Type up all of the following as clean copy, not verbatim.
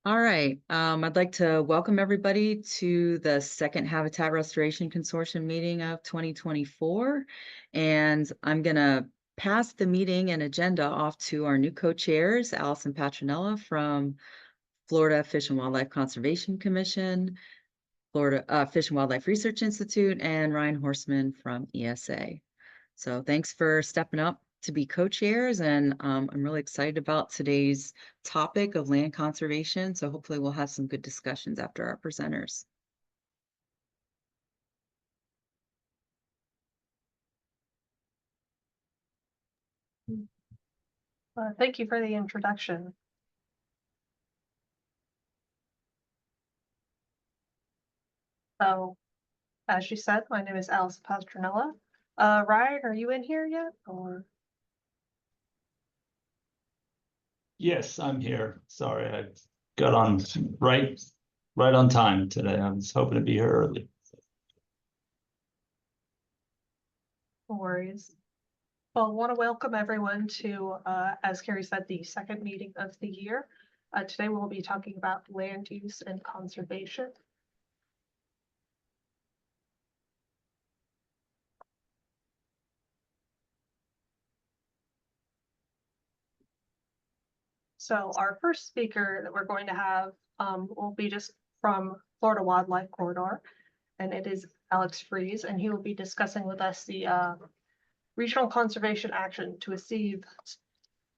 All right. I'd like to welcome everybody to the second Habitat Restoration Consortium meeting of 2024. And I'm going to pass the meeting and agenda off to our new co-chairs, Allison Patronella from Florida Fish and Wildlife Conservation Commission, Florida Fish and Wildlife Research Institute, and Ryan Horseman from ESA. So thanks for stepping up to be co-chairs, and I'm really excited about today's topic of land conservation. So hopefully we'll have some good discussions after our presenters. Thank you for the introduction. So, as you said, my name is Alice Pastranella. Ryan, are you in here yet? Or Yes, I'm here. Sorry, I got on right on time today. I was hoping to be here early. no worries. Well, I want to welcome everyone to, as Carrie said, the second meeting of the year. Today we'll be talking about land use and conservation. So our first speaker that we're going to have will be just from Florida Wildlife Corridor, and it is Alex Fries, and he will be discussing with us the regional conservation action to achieve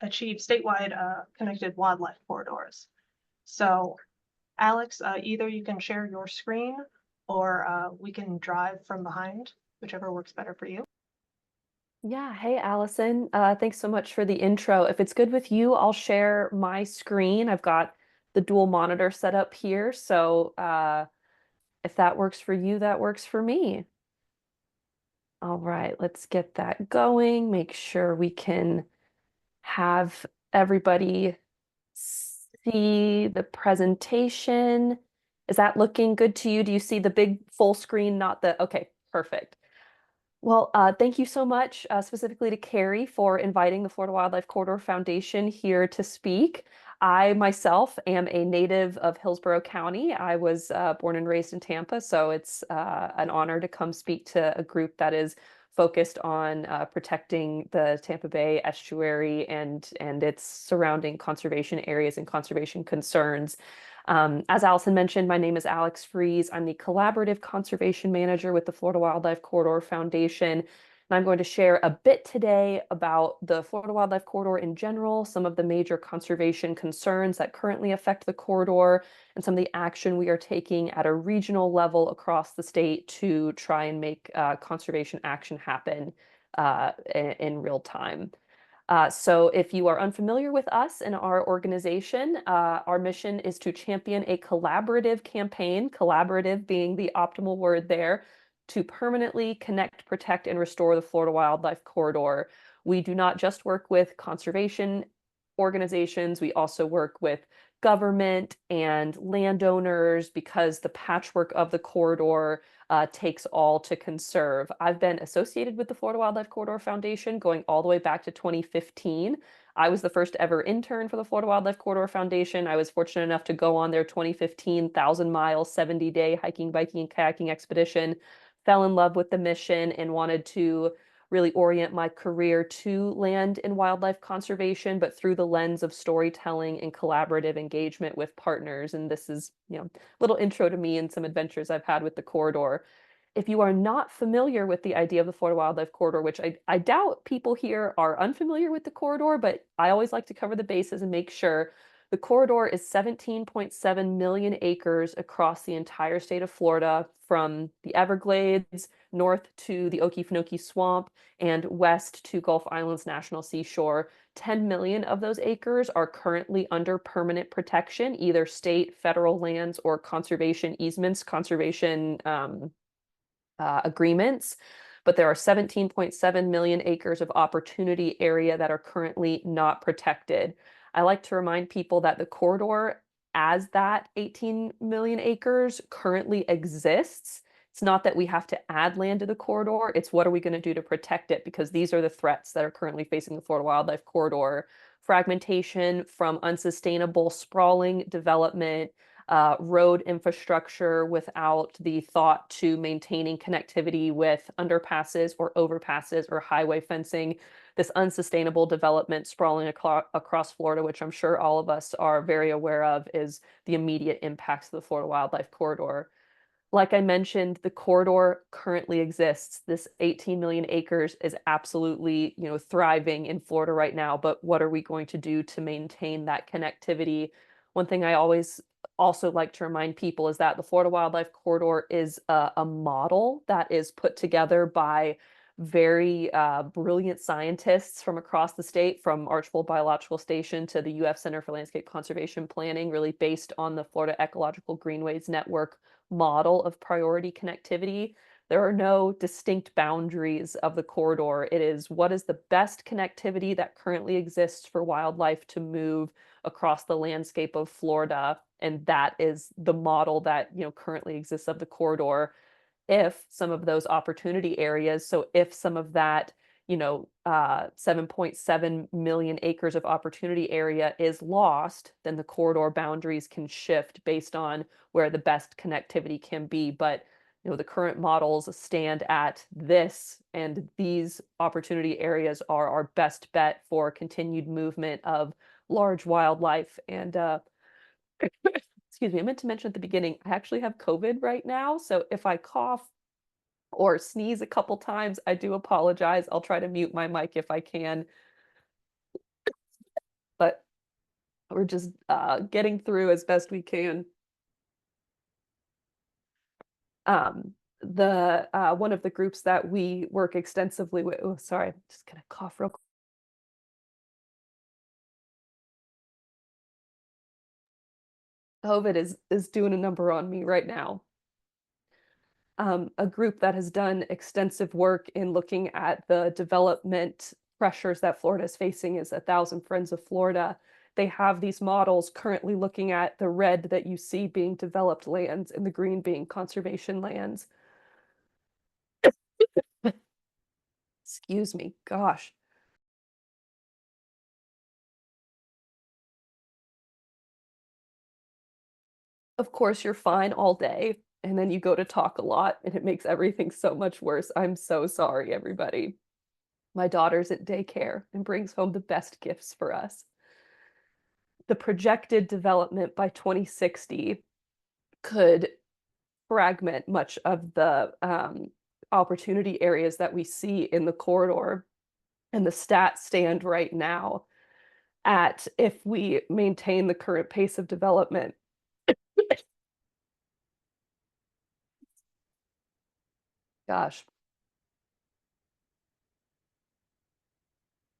statewide connected wildlife corridors. So Alex, either you can share your screen or we can drive from behind, whichever works better for you. Yeah, hey Allison. Thanks so much for the intro. If it's good with you, I'll share my screen. I've got the dual monitor set up here, so if that works for you, that works for me. All right, let's get that going. Make sure we can have everybody see the presentation. Is that looking good to you? Do you see the big full screen, not the, okay, perfect. Well, thank you so much, specifically to Carrie for inviting the Florida Wildlife Corridor Foundation here to speak. I myself am a native of Hillsborough County. I was born and raised in Tampa, so it's an honor to come speak to a group that is focused on protecting the Tampa Bay estuary and its surrounding conservation areas and conservation concerns. As Allison mentioned, my name is Alex Fries. I'm the Collaborative Conservation Manager with the Florida Wildlife Corridor Foundation. And I'm going to share a bit today about the Florida Wildlife Corridor in general, some of the major conservation concerns that currently affect the corridor, and some of the action we are taking at a regional level across the state to try and make conservation action happen in real time. So if you are unfamiliar with us and our organization, our mission is to champion a collaborative campaign, collaborative being the optimal word there, to permanently connect, protect, and restore the Florida Wildlife Corridor. We do not just work with conservation organizations, we also work with government and landowners because the patchwork of the corridor takes all to conserve. I've been associated with the Florida Wildlife Corridor Foundation going all the way back to 2015. I was the first ever intern for the Florida Wildlife Corridor Foundation. I was fortunate enough to go on their 2015 1,000-mile, 70-day hiking, biking, and kayaking expedition, fell in love with the mission, and wanted to really orient my career to land and wildlife conservation, but through the lens of storytelling and collaborative engagement with partners. And this is, a little intro to me and some adventures I've had with the corridor. If you are not familiar with the idea of the Florida Wildlife Corridor, which I doubt people here are unfamiliar with the corridor, but I always like to cover the bases and make sure. The corridor is 17.7 million acres across the entire state of Florida, from the Everglades north to the Okefenokee Swamp and west to Gulf Islands National Seashore. 10 million of those acres are currently under permanent protection, either state, federal lands, or conservation easements, conservation agreements. But there are 17.7 million acres of opportunity area that are currently not protected. I like to remind people that the corridor, as that 18 million acres, currently exists. It's not that we have to add land to the corridor, it's what are we going to do to protect it, because these are the threats that are currently facing the Florida Wildlife Corridor. Fragmentation from unsustainable sprawling development, road infrastructure without the thought to maintaining connectivity with underpasses or overpasses or highway fencing, this unsustainable development sprawling across Florida, which I'm sure all of us are very aware of, is the immediate impacts of the Florida Wildlife Corridor. Like I mentioned, the corridor currently exists. This 18 million acres is absolutely, thriving in Florida right now, but what are we going to do to maintain that connectivity? One thing I always also like to remind people is that the Florida Wildlife Corridor is a model that is put together by very brilliant scientists from across the state, from Archbold Biological Station to the UF Center for Landscape Conservation Planning, really based on the Florida Ecological Greenways Network model of priority connectivity. There are no distinct boundaries of the corridor. It is what is the best connectivity that currently exists for wildlife to move across the landscape of Florida. And that is the model that, currently exists of the corridor. If some of those opportunity areas, so if some of that 7.7 million acres of opportunity area is lost, then the corridor boundaries can shift based on where the best connectivity can be. But the current models stand at this, and these opportunity areas are our best bet for continued movement of large wildlife. And excuse me, I meant to mention at the beginning, I actually have COVID right now, so if I cough or sneeze a couple times, I do apologize. I'll try to mute my mic if I can. But we're just getting through as best we can. The one of the groups that we work extensively with, oh, sorry, I'm just gonna cough real quick. COVID is doing a number on me right now. A group that has done extensive work in looking at the development pressures that Florida is facing is 1,000 Friends of Florida. They have these models currently looking at the red that you see being developed lands and the green being conservation lands. Excuse me, gosh. Of course, you're fine all day, and then you go to talk a lot, and it makes everything so much worse. I'm so sorry, everybody. My daughter's at daycare and brings home the best gifts for us. The projected development by 2060 could fragment much of the opportunity areas that we see in the corridor. And the stats stand right now at, if we maintain the current pace of development, gosh,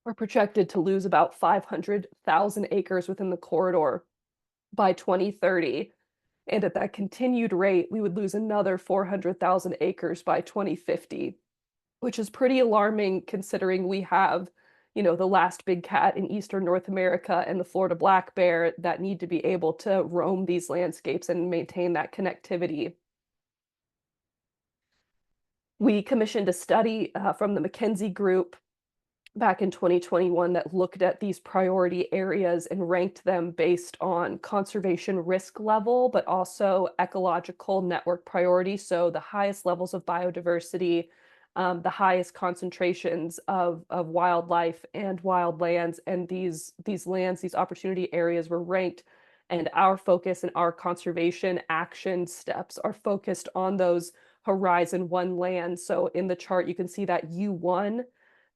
we're projected to lose about 500,000 acres within the corridor by 2030. And at that continued rate, we would lose another 400,000 acres by 2050, which is pretty alarming considering we have, the last big cat in Eastern North America and the Florida black bear that need to be able to roam these landscapes and maintain that connectivity. We commissioned a study from the McKinsey Group back in 2021 that looked at these priority areas and ranked them based on conservation risk level, but also ecological network priority. So the highest levels of biodiversity, the highest concentrations of wildlife and wildlands, and these lands, these opportunity areas were ranked. And our focus and our conservation action steps are focused on those Horizon 1 lands. So in the chart, you can see that U1,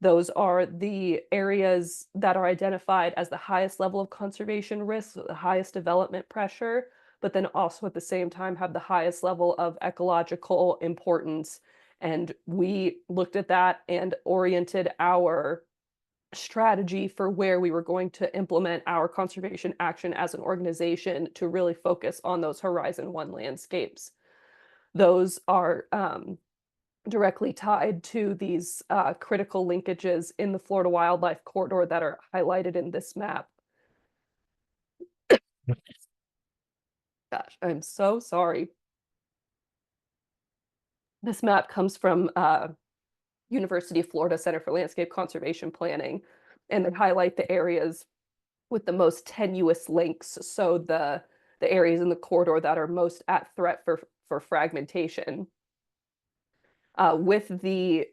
those are the areas that are identified as the highest level of conservation risk, the highest development pressure, but then also at the same time have the highest level of ecological importance. And we looked at that and oriented our strategy for where we were going to implement our conservation action as an organization to really focus on those Horizon 1 landscapes. Those are directly tied to these critical linkages in the Florida Wildlife Corridor that are highlighted in this map. Gosh, I'm so sorry. This map comes from University of Florida Center for Landscape Conservation Planning, and they highlight the areas with the most tenuous links. So the areas in the corridor that are most at threat for fragmentation. With the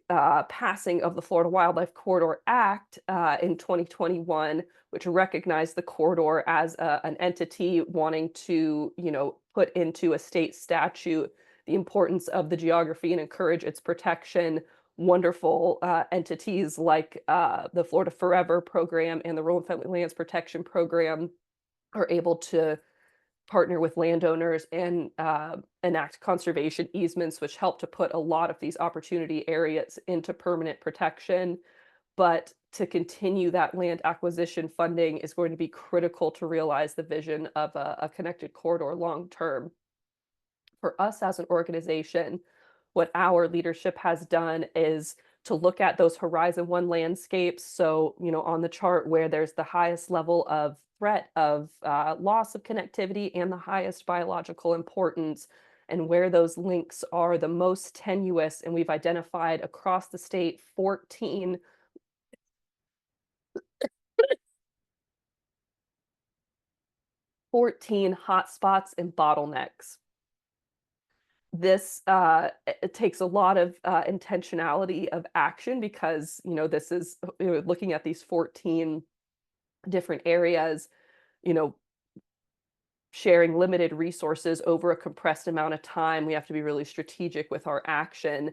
passing of the Florida Wildlife Corridor Act in 2021, which recognized the corridor as an entity wanting to, put into a state statute the importance of the geography and encourage its protection. Wonderful entities like the Florida Forever program and the Rural and Family Lands Protection Program are able to partner with landowners and enact conservation easements, which help to put a lot of these opportunity areas into permanent protection. But to continue that land acquisition funding is going to be critical to realize the vision of a connected corridor long term. For us as an organization, what our leadership has done is to look at those Horizon 1 landscapes. So, on the chart where there's the highest level of threat of loss of connectivity and the highest biological importance, and where those links are the most tenuous. And we've identified across the state 14 hotspots and bottlenecks. This it takes a lot of intentionality of action because this is looking at these 14 different areas, you know sharing limited resources over a compressed amount of time. We have to be really strategic with our action.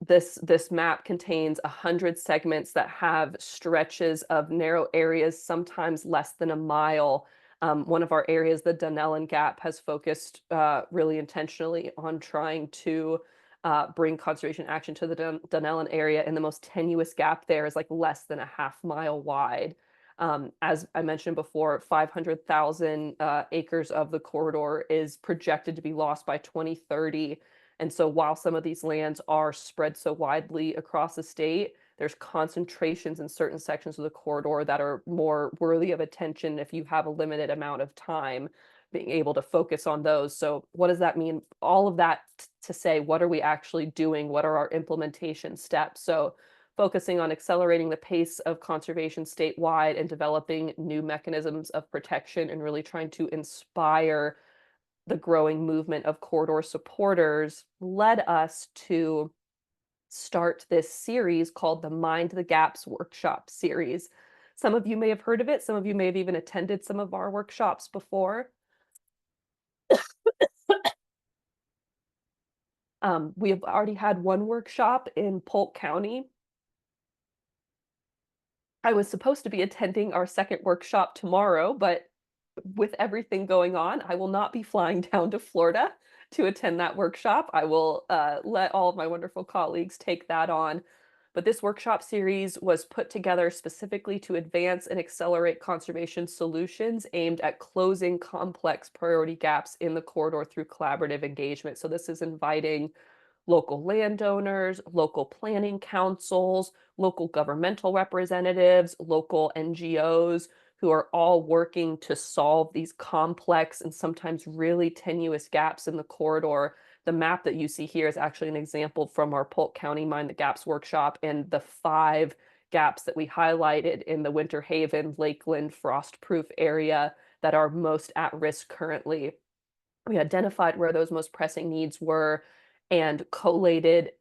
This map contains 100 segments that have stretches of narrow areas, sometimes less than a mile. One of our areas, the Dunellen Gap, has focused really intentionally on trying to bring conservation action to the Dunellen area, and the most tenuous gap there is like less than a half-mile wide. As I mentioned before, 500,000 acres of the corridor is projected to be lost by 2030. And so while some of these lands are spread so widely across the state, there's concentrations in certain sections of the corridor that are more worthy of attention if you have a limited amount of time, being able to focus on those. So what does that mean? All of that to say, what are we actually doing? What are our implementation steps? So focusing on accelerating the pace of conservation statewide and developing new mechanisms of protection, and really trying to inspire the growing movement of corridor supporters led us to start this series called the Mind the Gaps Workshop series. Some of you may have heard of it. Some of you may have even attended some of our workshops before. We have already had one workshop in Polk County. I was supposed to be attending our second workshop tomorrow, but with everything going on, I will not be flying down to Florida to attend that workshop. I will let all of my wonderful colleagues take that on. But this workshop series was put together specifically to advance and accelerate conservation solutions aimed at closing complex priority gaps in the corridor through collaborative engagement. So this is inviting local landowners, local planning councils, local governmental representatives, local NGOs, who are all working to solve these complex and sometimes really tenuous gaps in the corridor. The map that you see here is actually an example from our Polk County Mind the Gaps workshop, and the 5 gaps that we highlighted in the Winter Haven, Lakeland, frost-proof area that are most at risk currently. We identified where those most pressing needs were and collated,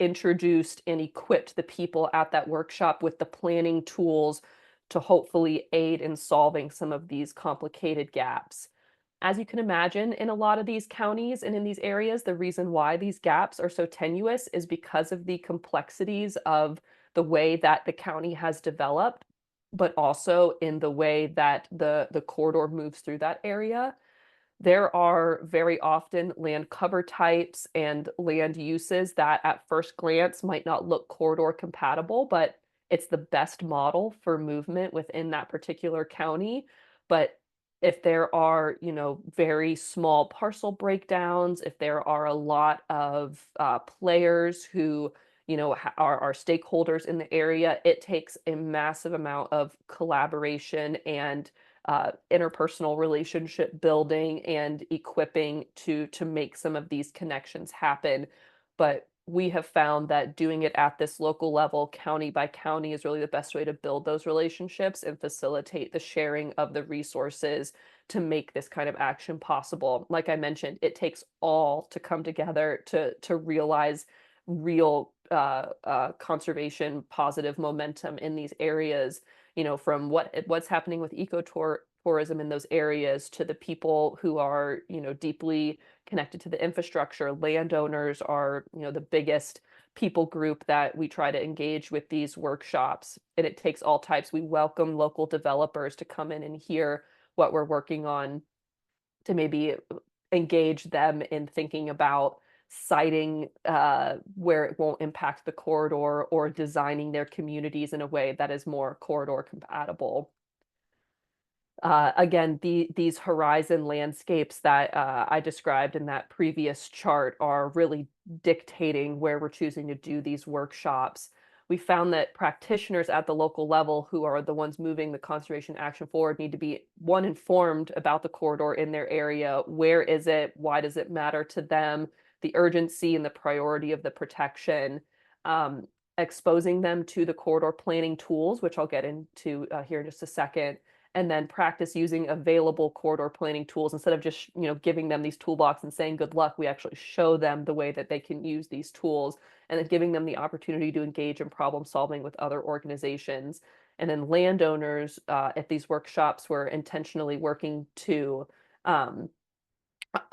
introduced, and equipped the people at that workshop with the planning tools to hopefully aid in solving some of these complicated gaps. As you can imagine, in a lot of these counties and in these areas, the reason why these gaps are so tenuous is because of the complexities of the way that the county has developed, but also in the way that the corridor moves through that area. There are very often land cover types and land uses that at first glance might not look corridor compatible, but it's the best model for movement within that particular county. But if there are, very small parcel breakdowns, if there are a lot of players who, are stakeholders in the area, it takes a massive amount of collaboration and interpersonal relationship building and equipping to make some of these connections happen. but we have found that doing it at this local level, county by county, is really the best way to build those relationships and facilitate the sharing of the resources to make this kind of action possible. Like I mentioned, it takes all to come together to realize real conservation positive momentum in these areas. You know, from what's happening with tourism in those areas to the people who are, you know, deeply connected to the infrastructure. Landowners are, you know, the biggest people group that we try to engage with these workshops, and it takes all types. We welcome local developers to come in and hear what we're working on, to maybe engage them in thinking about siting where it won't impact the corridor, or designing their communities in a way that is more corridor compatible. Again, these horizon landscapes that I described in that previous chart are really dictating where we're choosing to do these workshops. We found that practitioners at the local level, who are the ones moving the conservation action forward, need to be, one, informed about the corridor in their area. Where is it? Why does it matter to them? The urgency and the priority of the protection. Um, Exposing them to the corridor planning tools, which I'll get into here in just a second, and then practice using available corridor planning tools. Instead of just, you know, giving them these toolbox and saying good luck, we actually show them the way that they can use these tools, and then giving them the opportunity to engage in problem solving with other organizations. And then landowners at these workshops, we're intentionally working to um,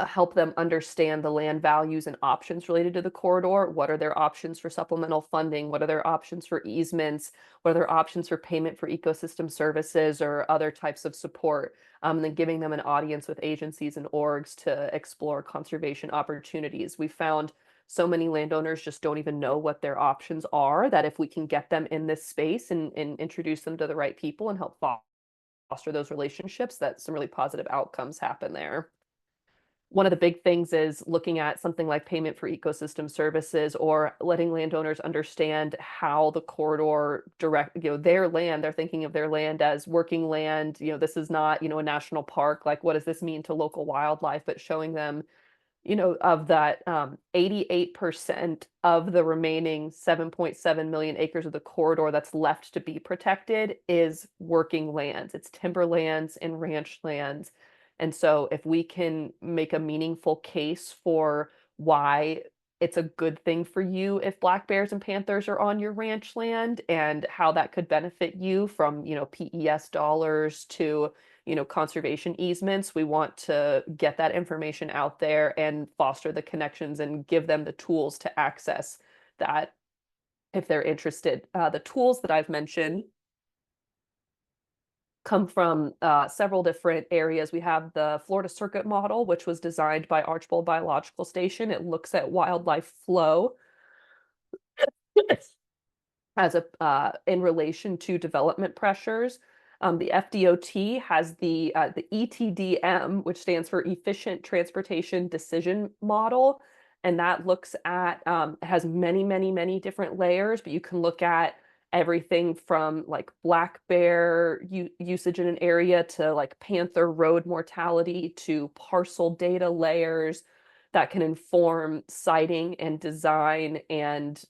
help them understand the land values and options related to the corridor. What are their options for supplemental funding? What are their options for easements? What are their options for payment for ecosystem services or other types of support? And then giving them an audience with agencies and orgs to explore conservation opportunities. We found so many landowners just don't even know what their options are, that if we can get them in this space and introduce them to the right people and help foster those relationships, that some really positive outcomes happen there. One of the big things is looking at something like payment for ecosystem services, or letting landowners understand how the corridor direct, you know, their land, they're thinking of their land as working land. You know, this is not, you know, a national park. Like, what does this mean to local wildlife? But showing them, you know, of that 88% of the remaining 7.7 million acres of the corridor that's left to be protected is working lands. It's timberlands and ranch lands. And so if we can make a meaningful case for why it's a good thing for you if black bears and panthers are on your ranch land, and how that could benefit you, from, you know, PES dollars to, you know, conservation easements, we want to get that information out there and foster the connections and give them the tools to access that if they're interested. The tools that I've mentioned come from several different areas. We have the Florida Circuit model, which was designed by Archbold Biological Station. It looks at wildlife flow as a in relation to development pressures. The FDOT has the ETDM, which stands for Efficient Transportation Decision Model, and that looks at it has many different layers, but you can look at everything from like black bear usage in an area to like panther road mortality to parcel data layers that can inform siting and design and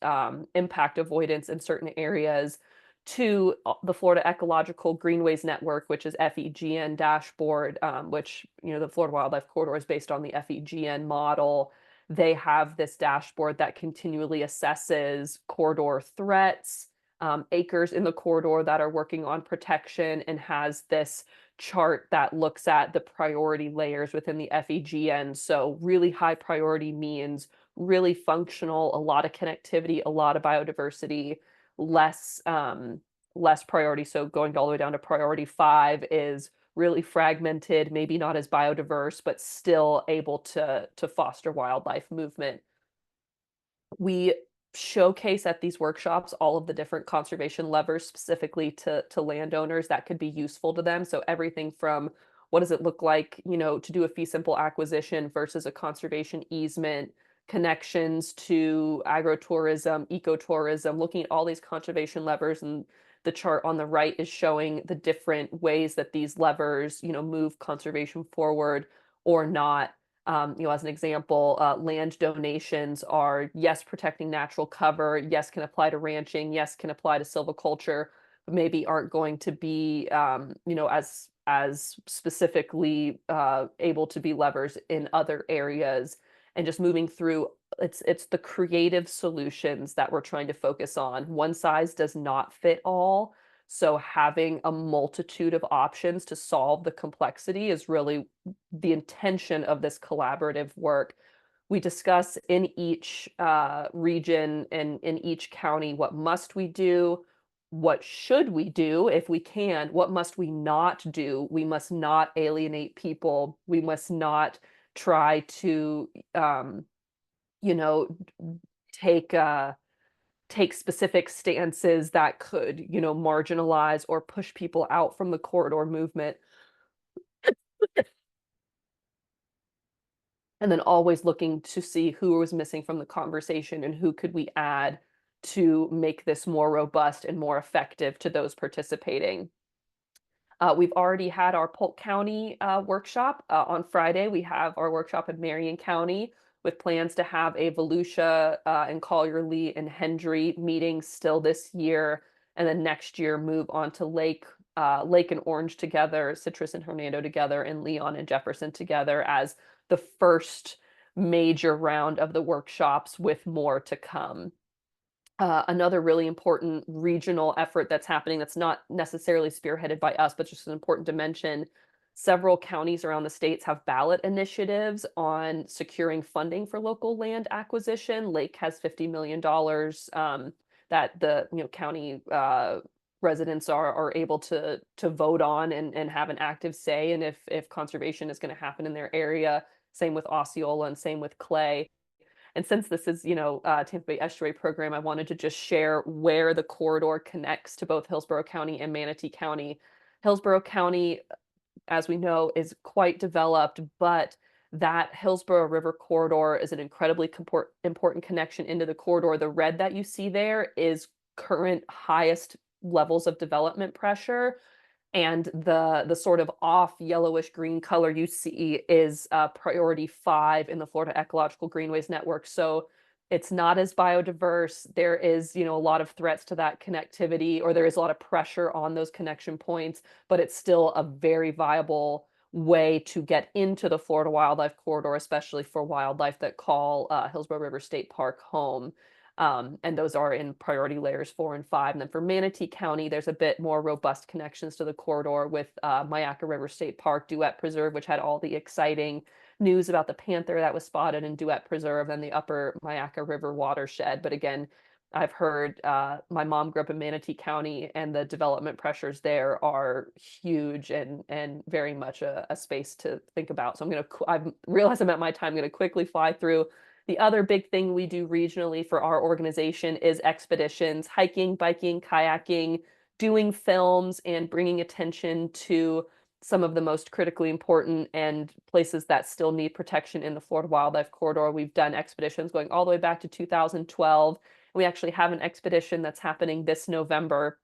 impact avoidance in certain areas, to the Florida Ecological Greenways Network, which is FEGN dashboard, which, you know, the Florida Wildlife Corridor is based on the FEGN model. They have this dashboard that continually assesses corridor threats, acres in the corridor that are working on protection, and has this chart that looks at the priority layers within the FEGN. So really high priority means really functional, a lot of connectivity, a lot of biodiversity. Less priority, so going all the way down to priority 5, is really fragmented, maybe not as biodiverse, but still able to foster wildlife movement. We showcase at these workshops all of the different conservation levers specifically to landowners that could be useful to them. So everything from what does it look like, you know, to do a fee simple acquisition versus a conservation easement, connections to agrotourism, ecotourism, looking at all these conservation levers. And the chart on the right is showing the different ways that these levers, you know, move conservation forward or not. As an example, land donations are, yes, protecting natural cover, yes, can apply to ranching, yes, can apply to silviculture, but maybe aren't going to be, as specifically able to be levers in other areas. And just moving through, it's the creative solutions that we're trying to focus on. One size does not fit all. So having a multitude of options to solve the complexity is really the intention of this collaborative work. We discuss in each region and in each county, what must we do? What should we do if we can? What must we not do? We must not alienate people. We must not try to, you know, take take specific stances that could, marginalize or push people out from the corridor movement. And then always looking to see who was missing from the conversation and who could we add to make this more robust and more effective to those participating. We've already had our Polk County workshop. On Friday, we have our workshop in Marion County with plans to have a Volusia and Collier, Lee, and Hendry meetings still this year. And then next year, move on to Lake and Orange together, Citrus and Hernando together, and Leon and Jefferson together as the first major round of the workshops with more to come. Another really important regional effort that's happening that's not necessarily spearheaded by us, but just important to mention. Several counties around the states have ballot initiatives on securing funding for local land acquisition. Lake has $50 million that the county residents are able to vote on and have an active say. And if conservation is going to happen in their area, same with Osceola and same with Clay. And since this is, Tampa Bay Estuary Program, I wanted to just share where the corridor connects to both Hillsborough County and Manatee County. Hillsborough County, as we know, is quite developed, but that Hillsborough River corridor is an incredibly important connection into the corridor. The red that you see there is current highest levels of development pressure. And the sort of off yellowish green color you see is priority 5 in the Florida Ecological Greenways Network. So it's not as biodiverse. There is, a lot of threats to that connectivity, or there is a lot of pressure on those connection points, but it's still a very viable way to get into the Florida Wildlife Corridor, especially for wildlife that call Hillsborough River State Park home. And those are in priority layers 4 and 5. And then for Manatee County, there's a bit more robust connections to the corridor with Myakka River State Park, Duet Preserve, which had all the exciting news about the panther that was spotted in Duet Preserve and the upper Myakka River watershed. But again, I've heard my mom grew up in Manatee County, and the development pressures there are huge and very much a space to think about. So I've realized I'm at my time. I'm going to quickly fly through. The other big thing we do regionally for our organization is expeditions, hiking, biking, kayaking, doing films, and bringing attention to some of the most critically important and places that still need protection in the Florida Wildlife Corridor. We've done expeditions going all the way back to 2012. We actually have an expedition that's happening this November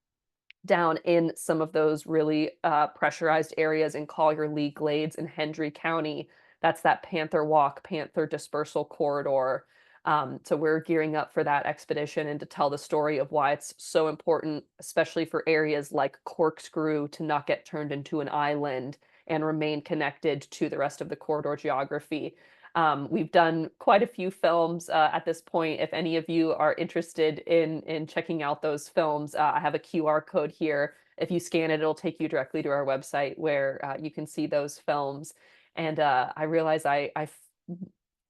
down in some of those really pressurized areas in Collier, Lee, Glades, and Hendry County. That's that Panther Walk, Panther Dispersal Corridor. So we're gearing up for that expedition and to tell the story of why it's so important, especially for areas like Corkscrew, to not get turned into an island and remain connected to the rest of the corridor geography. We've done quite a few films at this point. If any of you are interested in checking out those films, I have a QR code here. If you scan it, it'll take you directly to our website where you can see those films. And I realize I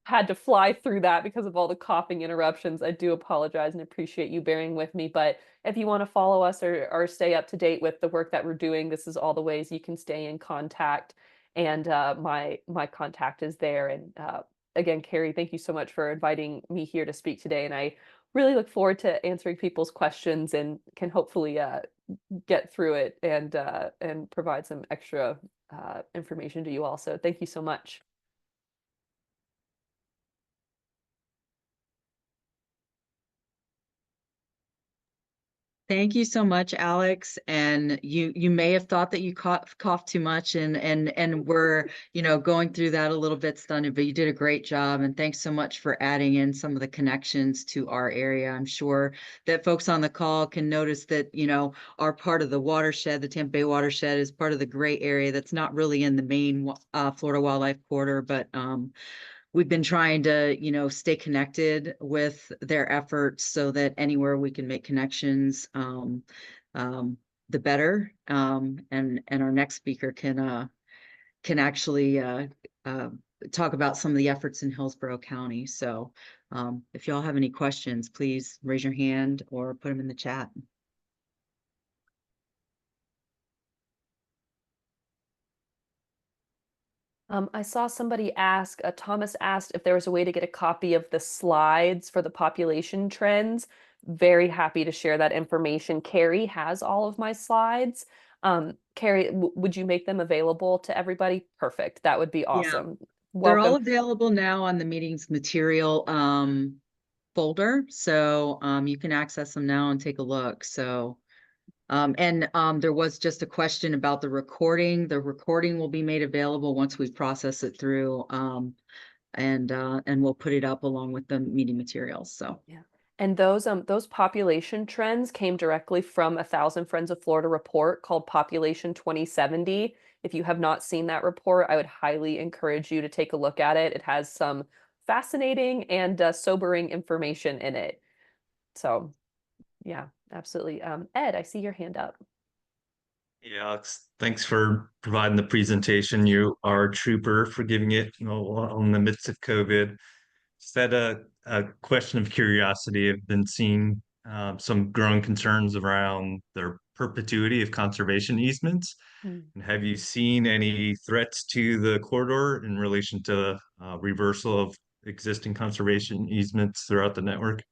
had to fly through that because of all the coughing interruptions. I do apologize and appreciate you bearing with me. But if you want to follow us or stay up to date with the work that we're doing, this is all the ways you can stay in contact. And my contact is there. And again, Carrie, thank you so much for inviting me here to speak today. And I really look forward to answering people's questions and can hopefully get through it and provide some extra information to you all. So thank you so much. Thank you so much, Alex. And you may have thought that you coughed too much and we're, going through that a little bit stunted, but you did a great job. And thanks so much for adding in some of the connections to our area. I'm sure that folks on the call can notice that, our part of the watershed, the Tampa Bay watershed, is part of the gray area that's not really in the main Florida Wildlife Corridor, but we've been trying to, stay connected with their efforts so that anywhere we can make connections, the better. And our next speaker can actually talk about some of the efforts in Hillsborough County. So if y'all have any questions, please raise your hand or put them in the chat. I saw somebody ask, Thomas asked if there was a way to get a copy of the slides for the population trends. Very happy to share that information. Carrie has all of my slides. Carrie, would you make them available to everybody? Perfect. That would be Yeah. awesome. They're all Welcome. available now on the meetings material folder. So you can access them now and take a look. So there was just a question about the recording. The recording will be made available once we process it through, and we'll put it up along with the meeting materials. So Yeah. And those population trends came directly from a Thousand Friends of Florida report called Population 2070. If you have not seen that report, I would highly encourage you to take a look at it. It has some fascinating and sobering information in it. So, yeah, absolutely. Ed, I see your hand up. Yeah, Alex, thanks for providing the presentation. You are a trooper for giving it, in the midst of COVID. Just had a question of curiosity. I've been seeing some growing concerns around their perpetuity of conservation easements. Hmm. And have you seen any threats to the corridor in relation to reversal of existing conservation easements throughout the network?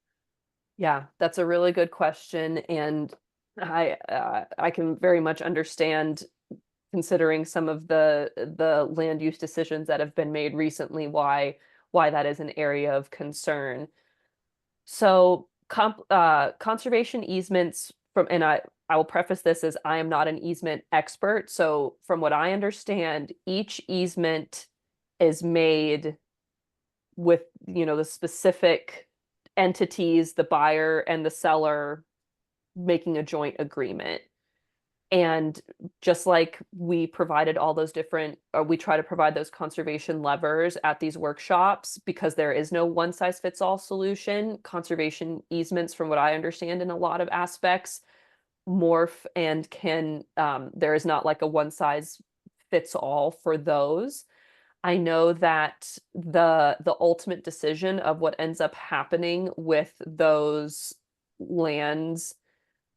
Yeah, that's a really good question, and I can very much understand, considering some of the land use decisions that have been made recently, why that is an area of concern. So conservation easements and I will preface this as I am not an easement expert. So from what I understand, each easement is made with, the specific entities, the buyer and the seller making a joint agreement. And just like we provided all those different, or we try to provide those conservation levers at these workshops, because there is no one size fits all solution. Conservation easements, from what I understand in a lot of aspects, morph and can, there is not like a one size fits all for those. I know that the ultimate decision of what ends up happening with those lands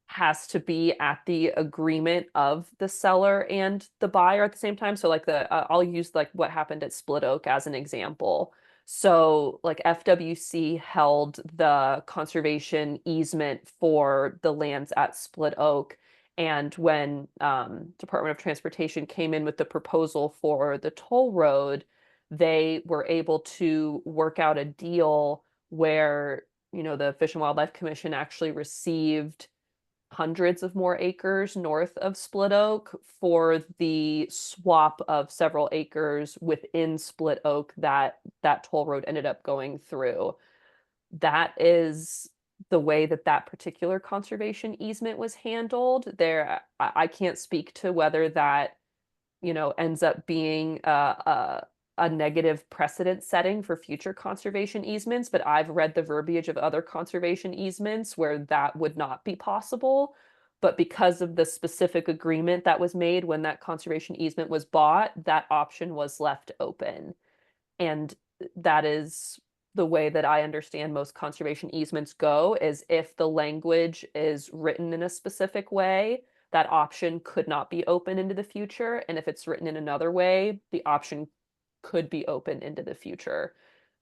has to be at the agreement of the seller and the buyer at the same time. So like I'll use like what happened at Split Oak as an example. So like FWC held the conservation easement for the lands at Split Oak. And when Department of Transportation came in with the proposal for the toll road, they were able to work out a deal where, the Fish and Wildlife Commission actually received hundreds of more acres north of Split Oak for the swap of several acres within Split Oak that toll road ended up going through. That is the way that particular conservation easement was handled. I can't speak to whether that, ends up being a negative precedent setting for future conservation easements, but I've read the verbiage of other conservation easements where that would not be possible. But because of the specific agreement that was made when that conservation easement was bought, that option was left open. And that is the way that I understand most conservation easements go, is if the language is written in a specific way, that option could not be open into the future. And if it's written in another way, the option could be open into the future.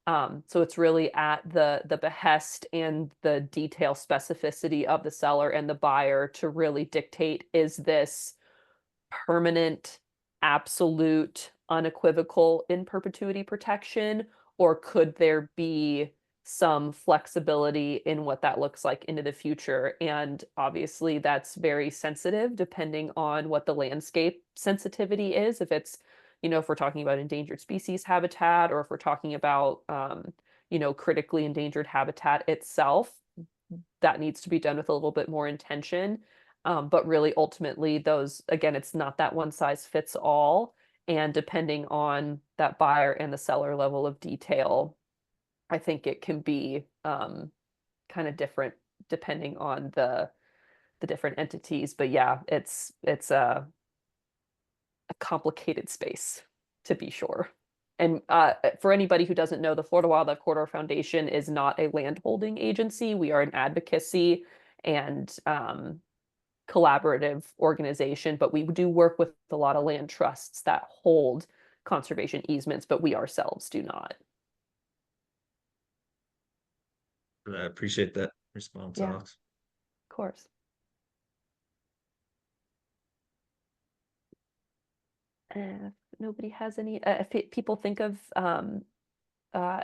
So it's really at the behest and the detail specificity of the seller and the buyer to really dictate, is this permanent, absolute, unequivocal in perpetuity protection, or could there be some flexibility in what that looks like into the future. And obviously that's very sensitive depending on what the landscape sensitivity is. If it's, if we're talking about endangered species habitat, or if we're talking about, critically endangered habitat itself, that needs to be done with a little bit more intention. But really, ultimately, those, again, it's not that one size fits all. And depending on that buyer and the seller level of detail, I think it can be kind of different depending on the different entities. But yeah, it's a complicated space, to be sure. And for anybody who doesn't know, the Florida Wildlife Corridor Foundation is not a landholding agency. We are an advocacy and collaborative organization, but we do work with a lot of land trusts that hold conservation easements, but we ourselves do not. I appreciate that response, Yeah. Alex. Of course. If nobody has any, if people think of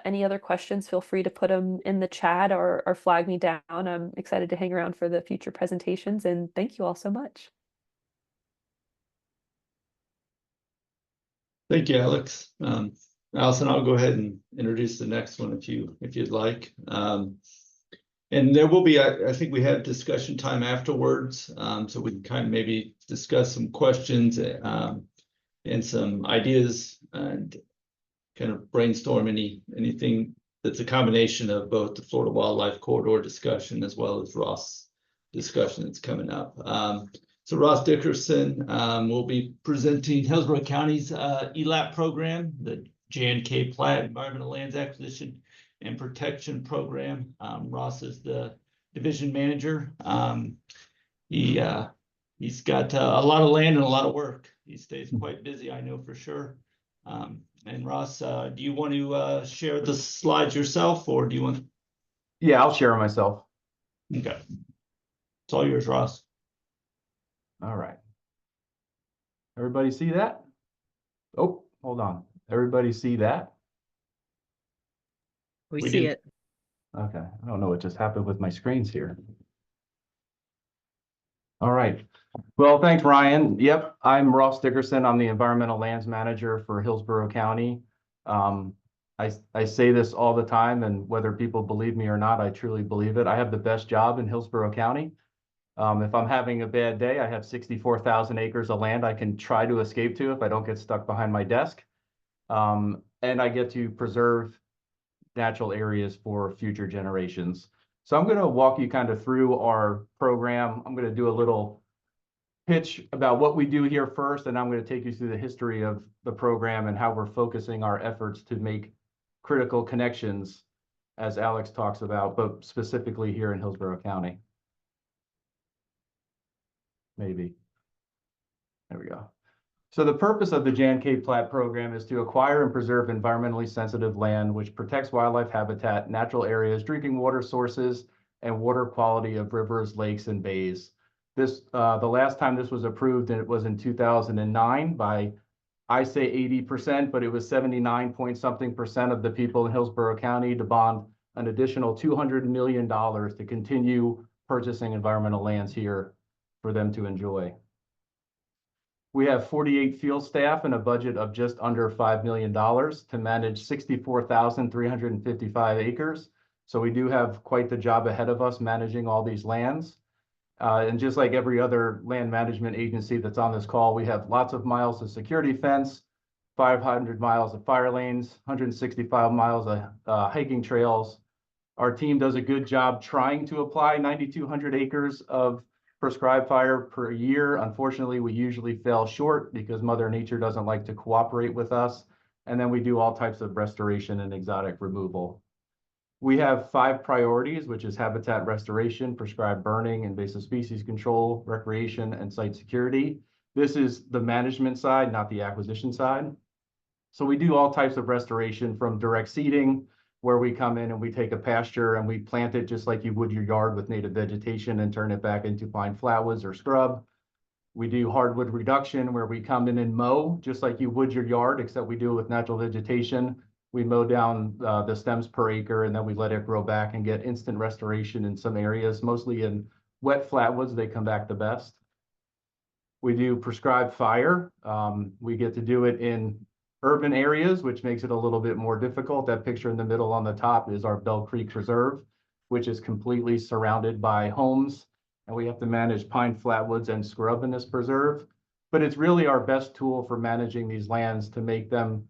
any other questions, feel free to put them in the chat or flag me down. I'm excited to hang around for the future presentations, and thank you all so much. Thank you, Alex. Allison, I'll go ahead and introduce the next one if you'd like. And there will be, I think we have discussion time afterwards, so we can kind of maybe discuss some questions and some ideas and kind of brainstorm anything that's a combination of both the Florida Wildlife Corridor discussion as well as Ross discussion that's coming up. So Ross Dickerson will be presenting Hillsborough County's ELAP program, the J&K Platt Environmental Lands Acquisition and Protection Program. Ross is the division manager. He's got a lot of land and a lot of work. He stays quite busy, I know for sure. And Ross, do you want to share the slides yourself, or do you want? Yeah, I'll share myself. Okay, it's all yours, Ross. All right. Everybody see that? Oh, hold on. Everybody see that? We We see do. it. Okay, I don't know what just happened with my screens here. All right. Well, thanks, Ryan. Yep, I'm Ross Dickerson. I'm the Environmental Lands Manager for Hillsborough County. I say this all the time, and whether people believe me or not, I truly believe it. I have the best job in Hillsborough County. If I'm having a bad day, I have 64,000 acres of land I can try to escape to if I don't get stuck behind my desk. And I get to preserve natural areas for future generations. So I'm going to walk you kind of through our program. I'm going to do a little pitch about what we do here first, and I'm going to take you through the history of the program and how we're focusing our efforts to make critical connections, as Alex talks about, but specifically here in Hillsborough County. Maybe. There we go. So the purpose of the J&K Platt program is to acquire and preserve environmentally sensitive land, which protects wildlife habitat, natural areas, drinking water sources, and water quality of rivers, lakes, and bays. This, the last time this was approved, and it was in 2009 by, I say 80%, but it was 79 point something percent of the people in Hillsborough County to bond an additional $200 million to continue purchasing environmental lands here for them to enjoy. We have 48 field staff and a budget of just under $5 million to manage 64,355 acres. So we do have quite the job ahead of us managing all these lands. And just like every other land management agency that's on this call, we have lots of miles of security fence, 500 miles of fire lanes, 165 miles of hiking trails. Our team does a good job trying to apply 9,200 acres of prescribed fire per year. Unfortunately, we usually fail short because Mother Nature doesn't like to cooperate with us. And then we do all types of restoration and exotic removal. We have 5 priorities, which is habitat restoration, prescribed burning, invasive species control, recreation, and site security. This is the management side, not the acquisition side. So we do all types of restoration, from direct seeding, where we come in and we take a pasture and we plant it just like you would your yard with native vegetation and turn it back into pine flatwoods or scrub. We do hardwood reduction, where we come in and mow just like you would your yard, except we do it with natural vegetation We mow down the stems per acre, and then we let it grow back and get instant restoration in some areas, mostly in wet flatwoods. They come back the best. We do prescribed fire. We get to do it in urban areas, which makes it a little bit more difficult. That picture in the middle on the top is our Bell Creek Preserve, which is completely surrounded by homes. And we have to manage pine flatwoods and scrub in this preserve. But it's really our best tool for managing these lands to make them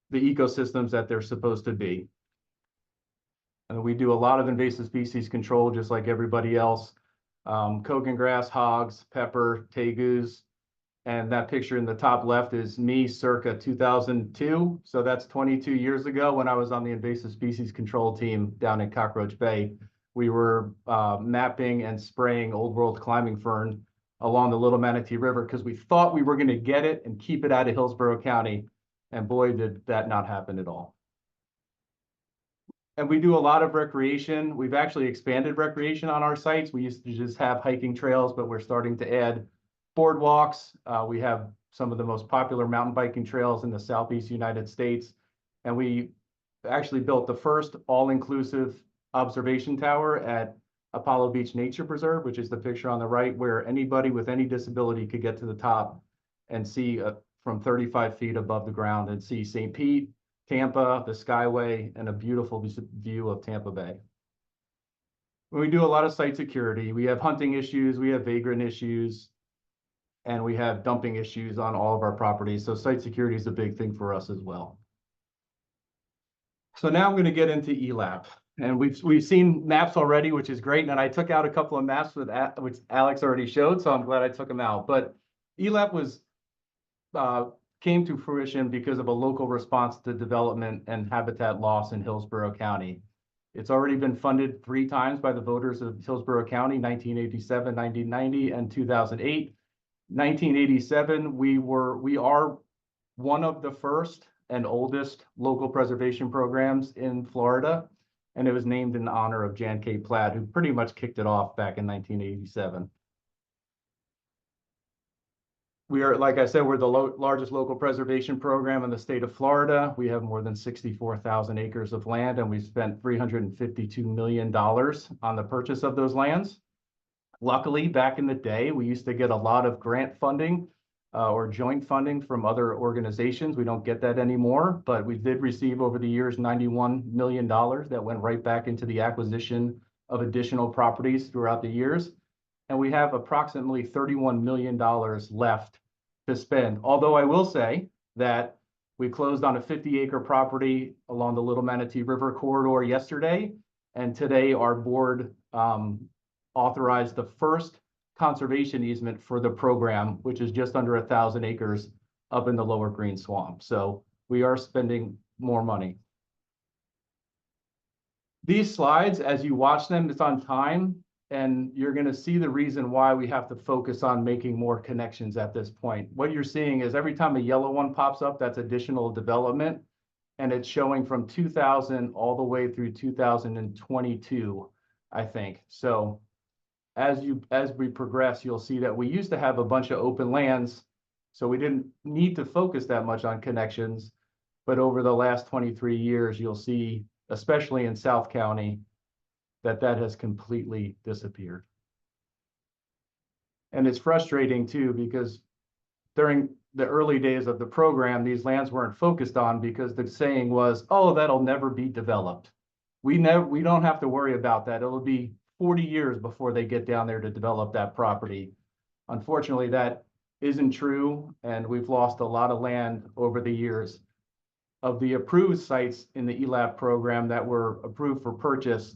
the ecosystems that they're supposed to be. We do a lot of invasive species control, just like everybody else. Kogan grass, hogs, pepper, tegus. And that picture in the top left is me circa 2002. So that's 22 years ago when I was on the invasive species control team down in Cockroach Bay. We were mapping and spraying old world climbing fern along the Little Manatee River because we thought we were going to get it and keep it out of Hillsborough County. And boy, did that not happen at all. And we do a lot of recreation. We've actually expanded recreation on our sites. We used to just have hiking trails, but we're starting to add boardwalks. We have some of the most popular mountain biking trails in the Southeast United States. And we actually built the first all-inclusive observation tower at Apollo Beach Nature Preserve, which is the picture on the right, where anybody with any disability could get to the top and see from 35 feet above the ground and see St. Pete, Tampa, the Skyway, and a beautiful view of Tampa Bay. We do a lot of site security. We have hunting issues, we have vagrant issues, and we have dumping issues on all of our properties. So site security is a big thing for us as well. So now I'm going to get into ELAP. And we've seen maps already, which is great. And I took out a couple of maps which Alex already showed, so I'm glad I took them out. But ELAP was came to fruition because of a local response to development and habitat loss in Hillsborough County. It's already been funded 3 times by the voters of Hillsborough County, 1987, 1990, and 2008. 1987, we are one of the first and oldest local preservation programs in Florida, and it was named in honor of Jan K. Platt, who pretty much kicked it off back in 1987. We are, like I said, we're the largest local preservation program in the state of Florida. We have more than 64,000 acres of land, and we spent $352 million on the purchase of those lands. Luckily, back in the day, we used to get a lot of grant funding or joint funding from other organizations. We don't get that anymore, but we did receive over the years $91 million that went right back into the acquisition of additional properties throughout the years. And we have approximately $31 million left to spend. Although I will say that we closed on a 50-acre property along the Little Manatee River corridor yesterday, and today our board authorized the first conservation easement for the program, which is just under 1,000 acres up in the Lower Green Swamp. So we are spending more money. These slides, as you watch them, it's on time, and you're going to see the reason why we have to focus on making more connections at this point. What you're seeing is every time a yellow one pops up, that's additional development, and it's showing from 2000 all the way through 2022, I think. So as we progress, you'll see that we used to have a bunch of open lands, so we didn't need to focus that much on connections. But over the last 23 years, you'll see, especially in South County, that has completely disappeared. And it's frustrating too, because during the early days of the program, these lands weren't focused on because the saying was, oh, that'll never be developed. We don't have to worry about that. It'll be 40 years before they get down there to develop that property. Unfortunately, that isn't true, and we've lost a lot of land over the years. Of the approved sites in the ELAP program that were approved for purchase,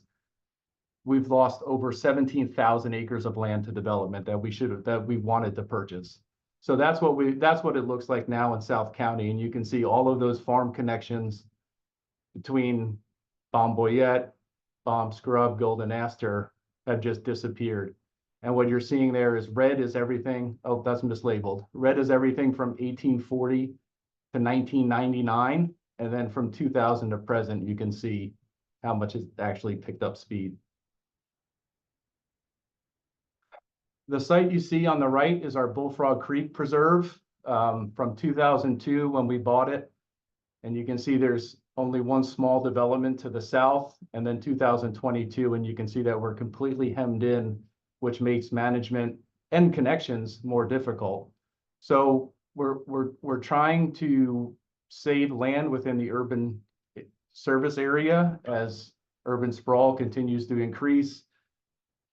we've lost over 17,000 acres of land to development that we wanted to purchase. So that's what it looks like now in South County, and you can see all of those farm connections between Balm Boyette, Balm Scrub, Golden Aster have just disappeared. And what you're seeing there is red is everything. Oh, that's mislabeled. Red is everything from 1840 to 1999, and then from 2000 to present, you can see how much it's actually picked up speed. The site you see on the right is our Bullfrog Creek Preserve from 2002 when we bought it. And you can see there's only one small development to the south, and then 2022, and you can see that we're completely hemmed in, which makes management and connections more difficult. So we're trying to save land within the urban service area as urban sprawl continues to increase.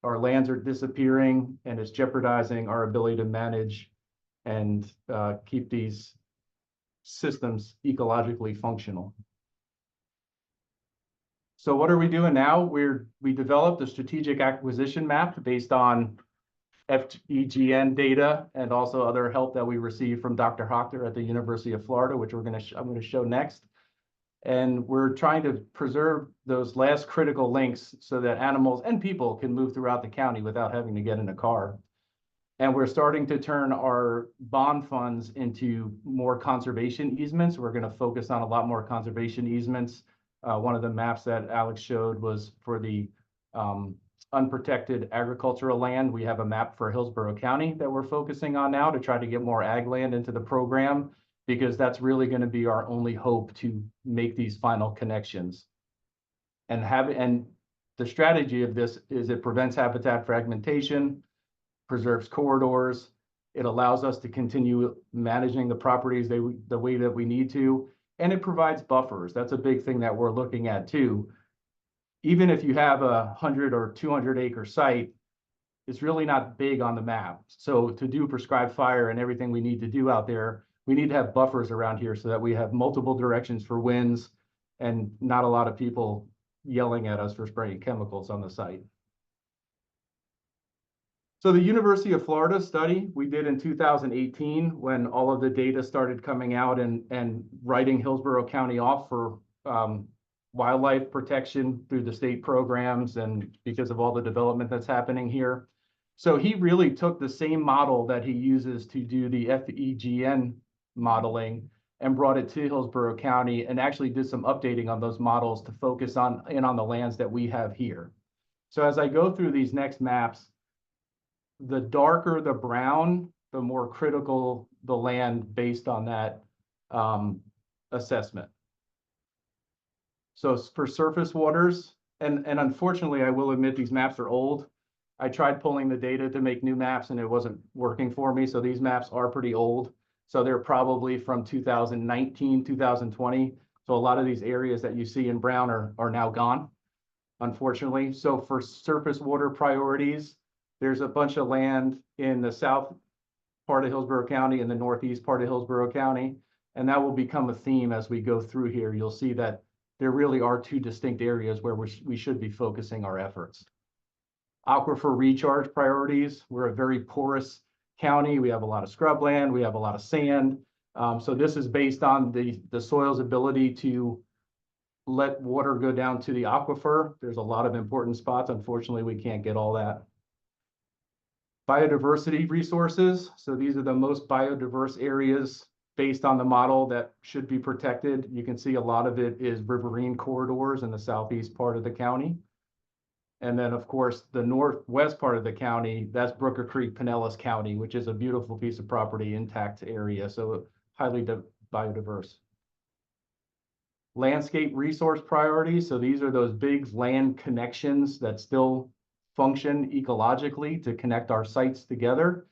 Our lands are disappearing, and it's jeopardizing our ability to manage and keep these systems ecologically functional. So what are we doing now? We developed a strategic acquisition map based on FEGN data and also other help that we received from Dr. Hochter at the University of Florida, which I'm going to show next. And we're trying to preserve those last critical links so that animals and people can move throughout the county without having to get in a car. And we're starting to turn our bond funds into more conservation easements. We're going to focus on a lot more conservation easements. One of the maps that Alex showed was for the unprotected agricultural land. We have a map for Hillsborough County that we're focusing on now to try to get more ag land into the program, because that's really going to be our only hope to make these final connections. And the strategy of this is it prevents habitat fragmentation, preserves corridors. It allows us to continue managing the properties the way that we need to, and it provides buffers. That's a big thing that we're looking at too. Even if you have a 100 or 200 acre site, it's really not big on the map. So to do prescribed fire and everything we need to do out there, we need to have buffers around here so that we have multiple directions for winds and not a lot of people yelling at us for spraying chemicals on the site. So the University of Florida study we did in 2018, when all of the data started coming out and writing Hillsborough County off for wildlife protection through the state programs and because of all the development that's happening here. So he really took the same model that he uses to do the FEGN modeling and brought it to Hillsborough County and actually did some updating on those models to focus on the lands that we have here. So as I go through these next maps, the darker the brown, the more critical the land based on that assessment. So for surface waters, and unfortunately, I will admit these maps are old. I tried pulling the data to make new maps and it wasn't working for me. So these maps are pretty old. So they're probably from 2019, 2020. So a lot of these areas that you see in brown are now gone, unfortunately. So for surface water priorities, there's a bunch of land in the south part of Hillsborough County and the northeast part of Hillsborough County. And that will become a theme as we go through here. You'll see that there really are two distinct areas where we should be focusing our efforts. Aquifer recharge priorities. We're a very porous county. We have a lot of scrubland. We have a lot of sand. So this is based on the soil's ability to let water go down to the aquifer. There's a lot of important spots. Unfortunately, we can't get all that. Biodiversity resources. So these are the most biodiverse areas based on the model that should be protected. You can see a lot of it is riverine corridors in the southeast part of the county. And then, of course, the northwest part of the county, that's Brooker Creek, Pinellas County, which is a beautiful piece of property, intact area, so highly biodiverse. Landscape resource priorities. So these are those big land connections that still function ecologically to connect our sites together.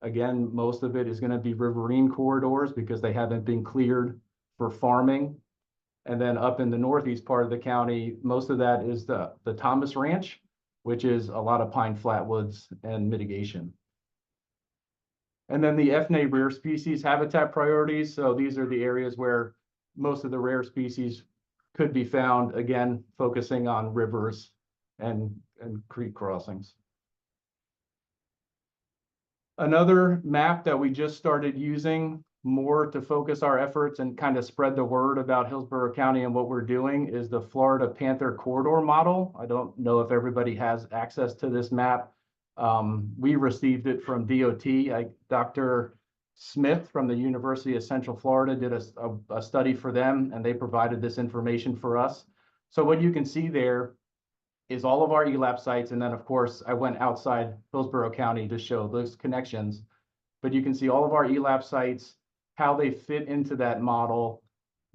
Again, most of it is going to be riverine corridors because they haven't been cleared for farming. And then up in the northeast part of the county, most of that is the Thomas Ranch, which is a lot of pine flatwoods and mitigation. And then the FNA rare species habitat priorities. So these are the areas where most of the rare species could be found, again, focusing on rivers and creek crossings. Another map that we just started using more to focus our efforts and kind of spread the word about Hillsborough County and what we're doing is the Florida Panther Corridor Model. I don't know if everybody has access to this map. We received it from DOT. Dr. Smith from the University of Central Florida did a study for them, and they provided this information for us. So what you can see there is all of our ELAP sites. And then, of course, I went outside Hillsborough County to show those connections. But you can see all of our ELAP sites, how they fit into that model,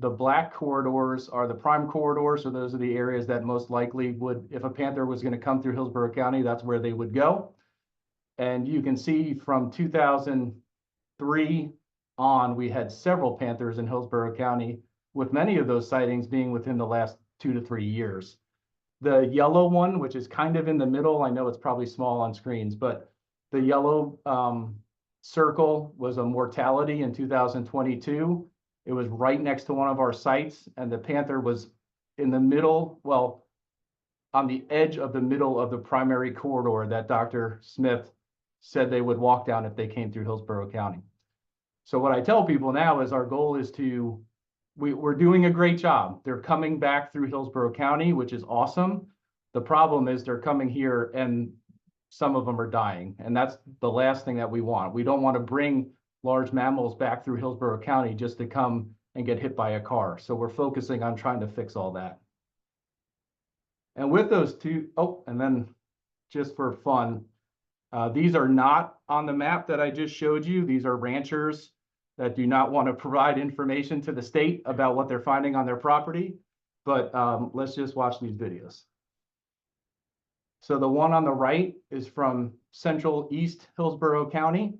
The black corridors are the prime corridors, so those are the areas that most likely would, if a panther was going to come through Hillsborough County, that's where they would go. And you can see from 2003 on, we had several panthers in Hillsborough County, with many of those sightings being within the last 2 to 3 years. The yellow one, which is kind of in the middle, I know it's probably small on screens, but the yellow circle was a mortality in 2022. It was right next to one of our sites, and the panther was in the middle, well, on the edge of the middle of the primary corridor that Dr. Smith said they would walk down if they came through Hillsborough County. So what I tell people now is our goal is to, we're doing a great job. They're coming back through Hillsborough County, which is awesome. The problem is they're coming here and some of them are dying. And that's the last thing that we want. We don't want to bring large mammals back through Hillsborough County just to come and get hit by a car. So we're focusing on trying to fix all that. And with those two, oh, and then just for fun, these are not on the map that I just showed you. These are ranchers that do not want to provide information to the state about what they're finding on their property. But let's just watch these videos. So the one on the right is from Central East Hillsborough County.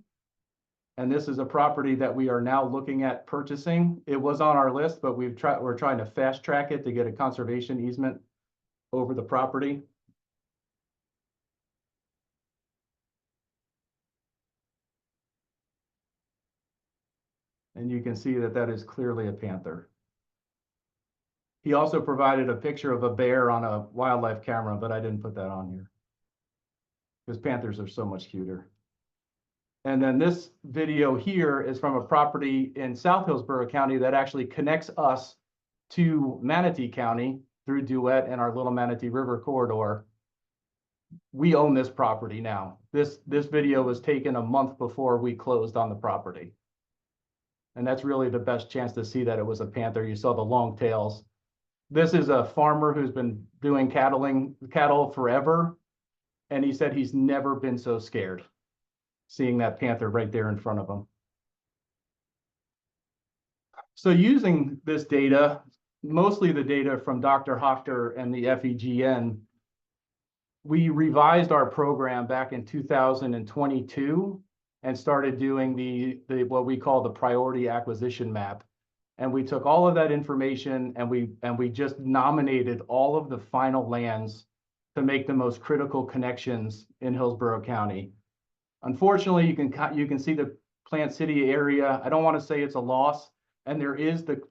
And this is a property that we are now looking at purchasing. It was on our list, but we're trying to fast track it to get a conservation easement over the property. And you can see that that is clearly a panther. He also provided a picture of a bear on a wildlife camera, but I didn't put that on here because panthers are so much cuter. And then this video here is from a property in South Hillsborough County that actually connects us to Manatee County through Duet and our Little Manatee River corridor. We own this property now. This video was taken a month before we closed on the property. And that's really the best chance to see that it was a panther. You saw the long tails. This is a farmer who's been doing cattle forever. And he said he's never been so scared seeing that panther right there in front of him. So using this data, mostly the data from Dr. Hochter and the FEGN, we revised our program back in 2022 and started doing the what we call the priority acquisition map. And we took all of that information and we just nominated all of the final lands to make the most critical connections in Hillsborough County. Unfortunately, you can see the Plant City area. I don't want to say it's a loss. And there is the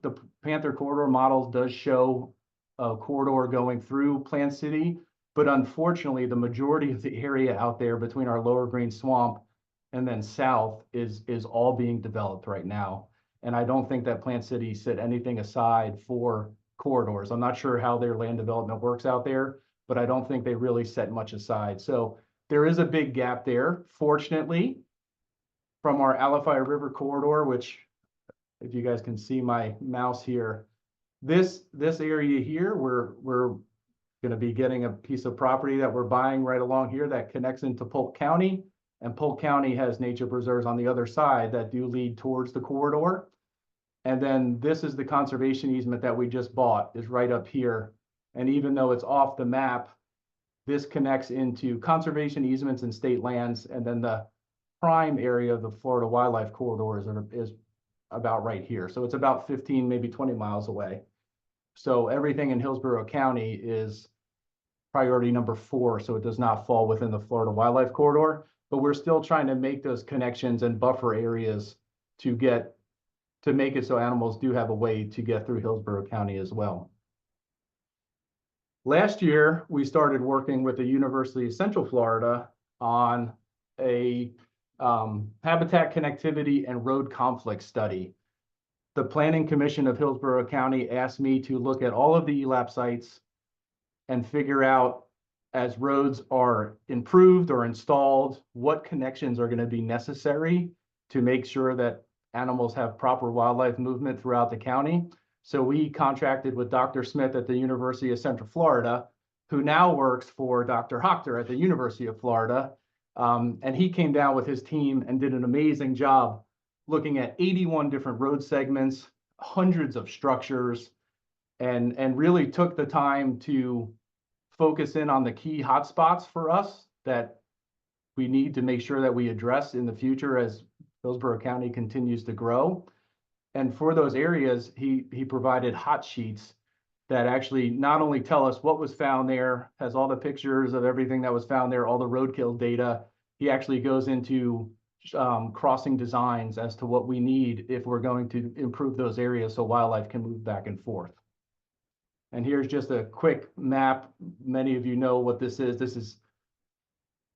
Panther corridor models does show a corridor going through Plant City. But unfortunately, the majority of the area out there between our Lower Green Swamp and then south is all being developed right now. And I don't think that Plant City set anything aside for corridors. I'm not sure how their land development works out there, but I don't think they really set much aside. So there is a big gap there. Fortunately, from our Alafia River corridor, which if you guys can see my mouse here, this area here, we're going to be getting a piece of property that we're buying right along here that connects into Polk County. And Polk County has nature preserves on the other side that do lead towards the corridor. And then this is the conservation easement that we just bought, is right up here. And even though it's off the map, this connects into conservation easements and state lands. And then the prime area of the Florida Wildlife Corridor is about right here. So it's about 15, maybe 20 miles away. So everything in Hillsborough County is priority number 4. So it does not fall within the Florida Wildlife Corridor. But we're still trying to make those connections and buffer areas to make it so animals do have a way to get through Hillsborough County as well. Last year, we started working with the University of Central Florida on a habitat connectivity and road conflict study. The Planning Commission of Hillsborough County asked me to look at all of the ELAP sites and figure out, as roads are improved or installed, what connections are going to be necessary to make sure that animals have proper wildlife movement throughout the county. So we contracted with Dr. Smith at the University of Central Florida, who now works for Dr. Hochter at the University of Florida. And he came down with his team and did an amazing job looking at 81 different road segments, hundreds of structures and really took the time to focus in on the key hotspots for us that we need to make sure that we address in the future as Hillsborough County continues to grow. And for those areas, he provided hot sheets that actually not only tell us what was found there, has all the pictures of everything that was found there, all the roadkill data. He actually goes into crossing designs as to what we need if we're going to improve those areas so wildlife can move back and forth. And here's just a quick map. Many of you know what this is.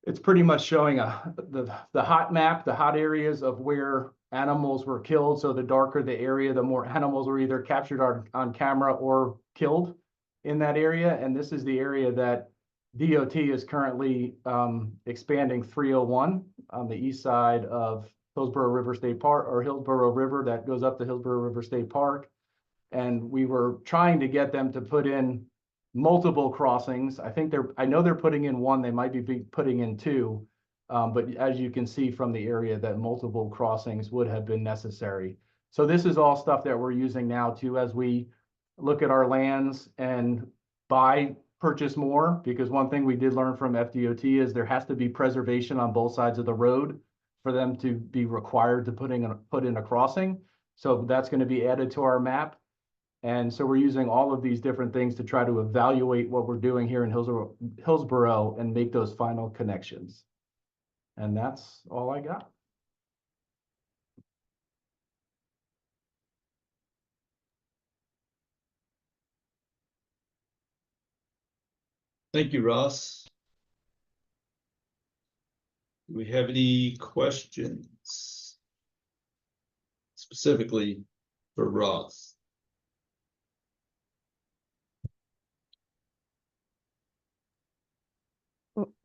It's pretty much showing the hot map, the hot areas of where animals were killed. So the darker the area, the more animals were either captured on camera or killed in that area. And this is the area that DOT is currently expanding 301 on the east side of Hillsborough River State Park, or Hillsborough River that goes up to Hillsborough River State Park. And we were trying to get them to put in multiple crossings. I know they're putting in one, they might be putting in two. But as you can see from the area, that multiple crossings would have been necessary. So this is all stuff that we're using now too, as we look at our lands and purchase more, because one thing we did learn from FDOT is there has to be preservation on both sides of the road for them to be required to put in a crossing. So that's going to be added to our map. And so we're using all of these different things to try to evaluate what we're doing here in Hillsborough and make those final connections. And that's all I got. Thank you, Ross. Do we have any questions specifically for Ross?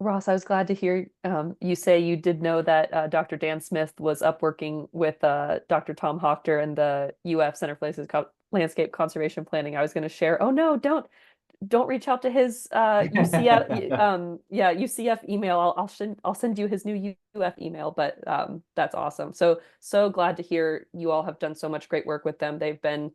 Ross, I was glad to hear you say you did know that Dr. Dan Smith was up working with Dr. Tom Hochter and the UF Center for Landscape Conservation Planning. I was going to share. Oh no, don't reach out to his UCF UCF email. I'll send you his new UF email. But that's awesome. So glad to hear you all have done so much great work with them. They've been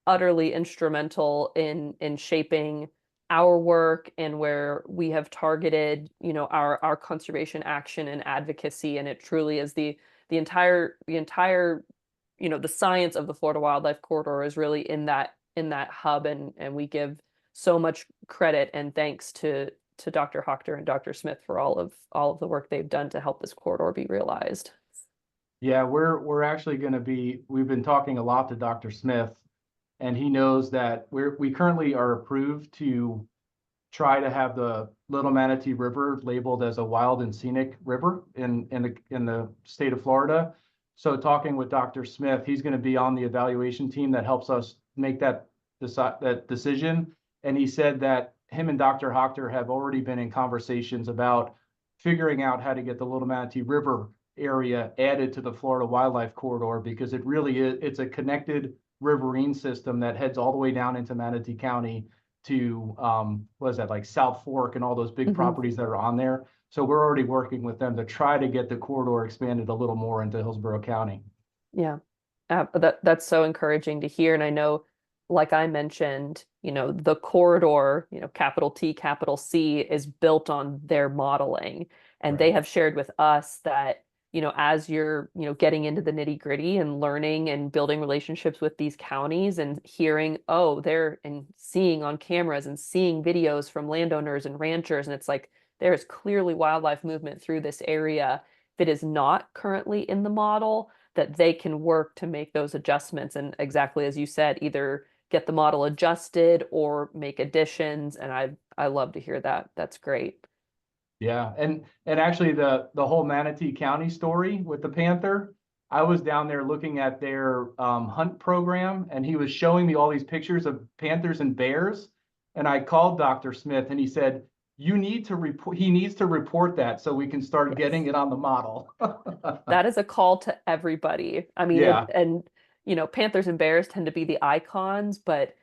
utterly instrumental in shaping our work and where we have targeted, our conservation action and advocacy. And it truly is the entire, the science of the Florida Wildlife Corridor is really in that hub. And we give so much credit and thanks to Dr. Hochter and Dr. Smith for all of the work they've done to help this corridor be realized. Yeah, we're actually going to we've been talking a lot to Dr. Smith, and he knows that we currently are approved to try to have the Little Manatee River labeled as a wild and scenic river in the state of Florida. So talking with Dr. Smith, he's going to be on the evaluation team that helps us make that decision. And he said that him and Dr. Hochter have already been in conversations about figuring out how to get the Little Manatee River area added to the Florida Wildlife Corridor, because it really is, it's a connected riverine system that heads all the way down into Manatee County to what is that, like South Fork and all those big properties that are on there. So we're already working with them to try to get the corridor expanded a little more into Hillsborough County. Yeah, that's so encouraging to hear. And I know, like I mentioned, the corridor, capital T, capital C, is built on their modeling. And they have shared with us that, as you're, getting into the nitty gritty and learning and building relationships with these counties and hearing, and seeing on cameras and seeing videos from landowners and ranchers, and it's like, there is clearly wildlife movement through this area that is not currently in the model, that they can work to make those adjustments. And exactly as you said, either get the model adjusted or make additions. And I love to hear that. That's great. Yeah, and actually the whole Manatee County story with the panther, I was down there looking at their hunt program, and he was showing me all these pictures of panthers and bears. And I called Dr. Smith, and he said, he needs to report that so we can start getting it on the model. That is a call to everybody. I mean, yeah. Panthers and bears tend to be the icons, but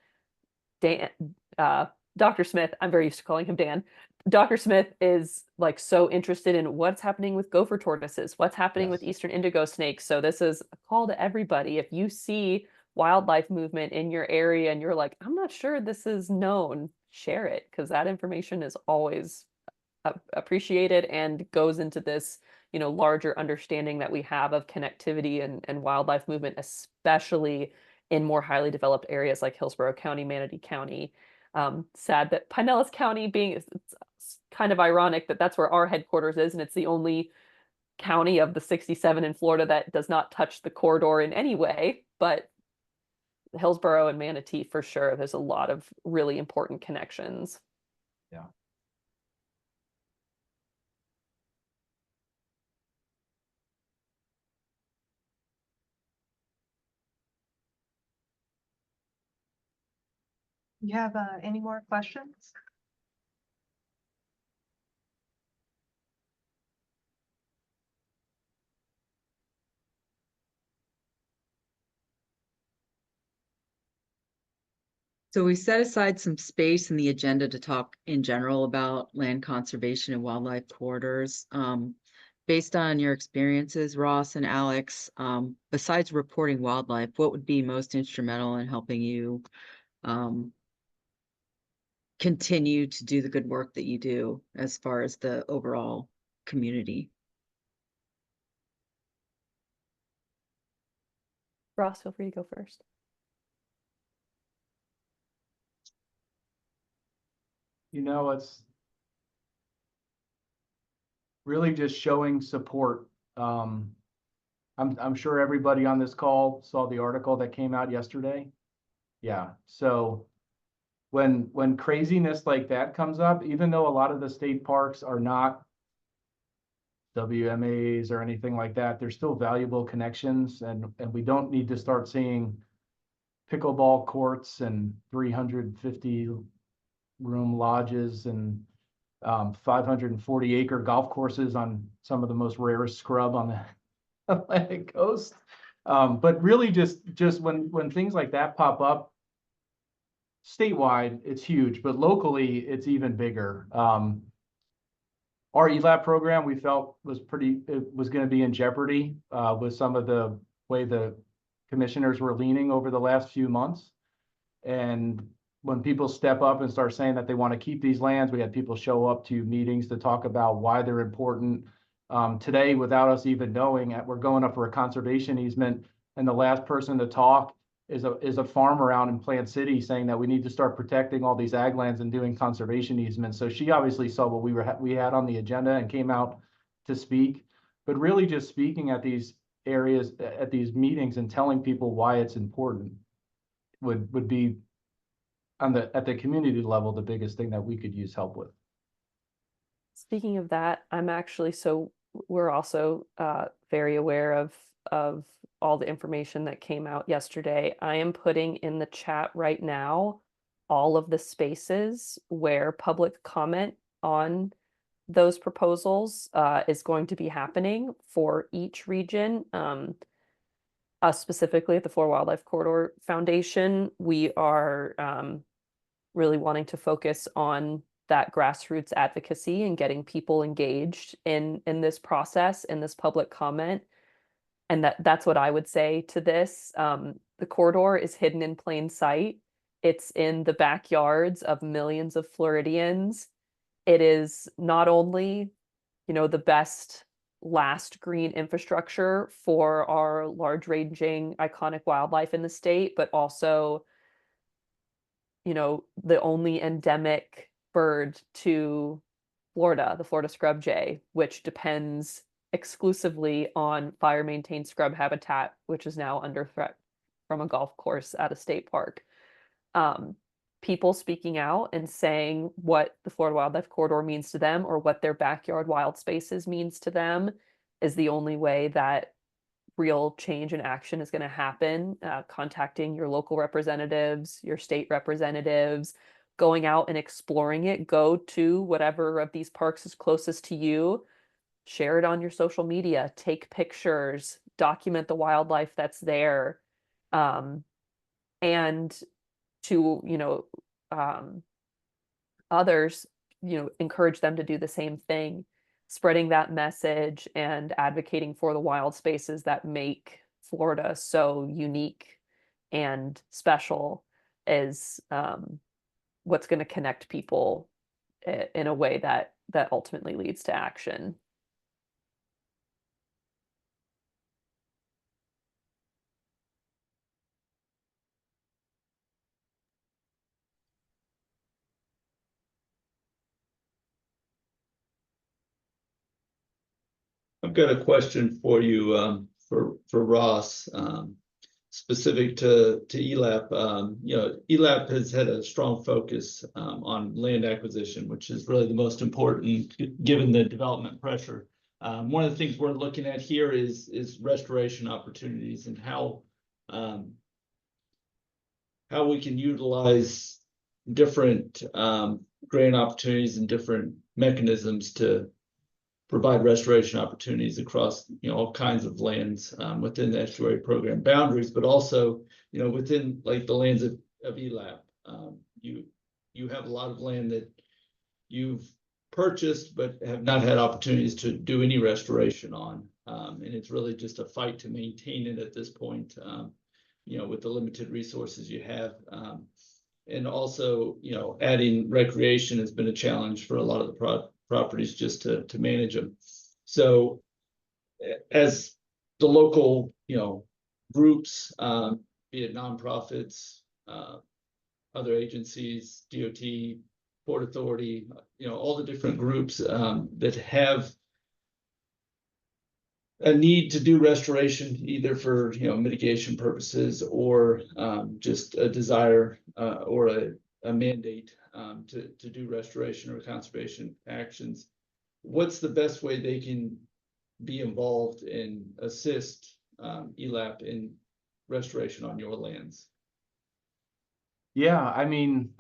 Dr. Smith, I'm very used to calling him Dan. Dr. Smith is like so interested in what's happening with gopher tortoises, what's happening with eastern indigo snakes. So this is a call to everybody. If you see wildlife movement in your area and you're like, I'm not sure this is known, share it, because that information is always appreciated and goes into this, larger understanding that we have of connectivity and wildlife movement, especially in more highly developed areas like Hillsborough County, Manatee County. Sad that Pinellas County it's kind of ironic that that's where our headquarters is, and it's the only county of the 67 in Florida that does not touch the corridor in any way, but Hillsborough and Manatee for sure. There's a lot of really important connections. Yeah. You have any more questions? So we set aside some space in the agenda to talk in general about land conservation and wildlife corridors. Based on your experiences, Ross and Alex, besides reporting wildlife, what would be most instrumental in helping you continue to do the good work that you do as far as the overall community? Ross, feel free to go first. It's really just showing support. I'm sure everybody on this call saw the article that came out yesterday. Yeah, so when craziness like that comes up, even though a lot of the state parks are not WMAs or anything like that, they're still valuable connections, and we don't need to start seeing pickleball courts and 350 room lodges and 540 acre golf courses on some of the most rarest scrub on the Atlantic coast. But really just when things like that pop up, statewide, it's huge, but locally, it's even bigger. Our ELAP program, we felt it was going to be in jeopardy with some of the way the commissioners were leaning over the last few months. And when people step up and start saying that they want to keep these lands, we had people show up to meetings to talk about why they're important. Today, without us even knowing, we're going up for a conservation easement, and the last person to talk is a farmer out in Plant City saying that we need to start protecting all these ag lands and doing conservation easements. So she obviously saw what we had on the agenda and came out to speak. But really, just speaking at these areas, at these meetings, and telling people why it's important would be at the community level the biggest thing that we could use help with. Speaking of that, we're also very aware of all the information that came out yesterday. I am putting in the chat right now all of the spaces where public comment on those proposals is going to be happening for each region. Us specifically at the Florida Wildlife Corridor Foundation, we are really wanting to focus on that grassroots advocacy and getting people engaged in this process, in this public comment. And that's what I would say to this. The corridor is hidden in plain sight. It's in the backyards of millions of Floridians. It is not only, the best last green infrastructure for our large-ranging iconic wildlife in the state, but also, the only endemic bird to Florida, the Florida scrub jay, which depends exclusively on fire maintained scrub habitat, which is now under threat from a golf course at a state park. People speaking out and saying what the Florida Wildlife Corridor means to them or what their backyard wild spaces means to them is the only way that real change and action is going to happen. Contacting your local representatives, your state representatives, going out and exploring it. Go to whatever of these parks is closest to you. Share it on your social media. Take pictures. Document the wildlife that's there. And to, others, encourage them to do the same thing, spreading that message and advocating for the wild spaces that make Florida so unique and special is what's going to connect people in a way that ultimately leads to action. I've got a question for you, for Ross, specific to ELAP. ELAP has had a strong focus on land acquisition, which is really the most important given the development pressure. One of the things we're looking at here is restoration opportunities and how we can utilize different grant opportunities and different mechanisms to provide restoration opportunities across all kinds of lands within the estuary program boundaries, but also within like the lands of ELAP. You have a lot of land that you've purchased but have not had opportunities to do any restoration on, and it's really just a fight to maintain it at this point. With the limited resources you have. And also, adding recreation has been a challenge for a lot of the properties just to manage them. So as the local, groups, be it nonprofits, other agencies, DOT, Port Authority, all the different groups that have a need to do restoration, either for mitigation purposes or just a desire or a mandate to do restoration or conservation actions. What's the best way they can be involved and assist ELAP in restoration on your lands? Yeah, I mean,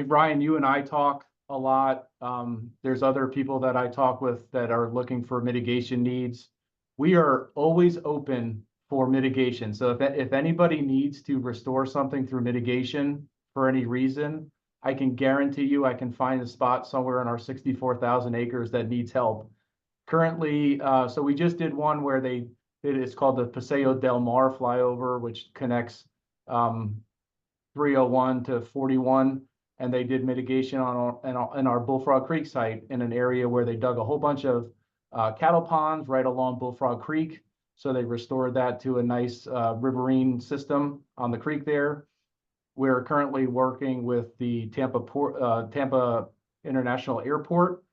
Brian, you and I talk a lot. There's other people that I talk with that are looking for mitigation needs. We are always open for mitigation. So if anybody needs to restore something through mitigation for any reason, I can guarantee you I can find a spot somewhere in our 64,000 acres that needs help. Currently, so we just did one where it's called the Paseo del Mar flyover, which connects 301 to 41, and they did mitigation on our Bullfrog Creek site in an area where they dug a whole bunch of cattle ponds right along Bullfrog Creek. So they restored that to a nice riverine system on the creek there. We're currently working with the Tampa International Airport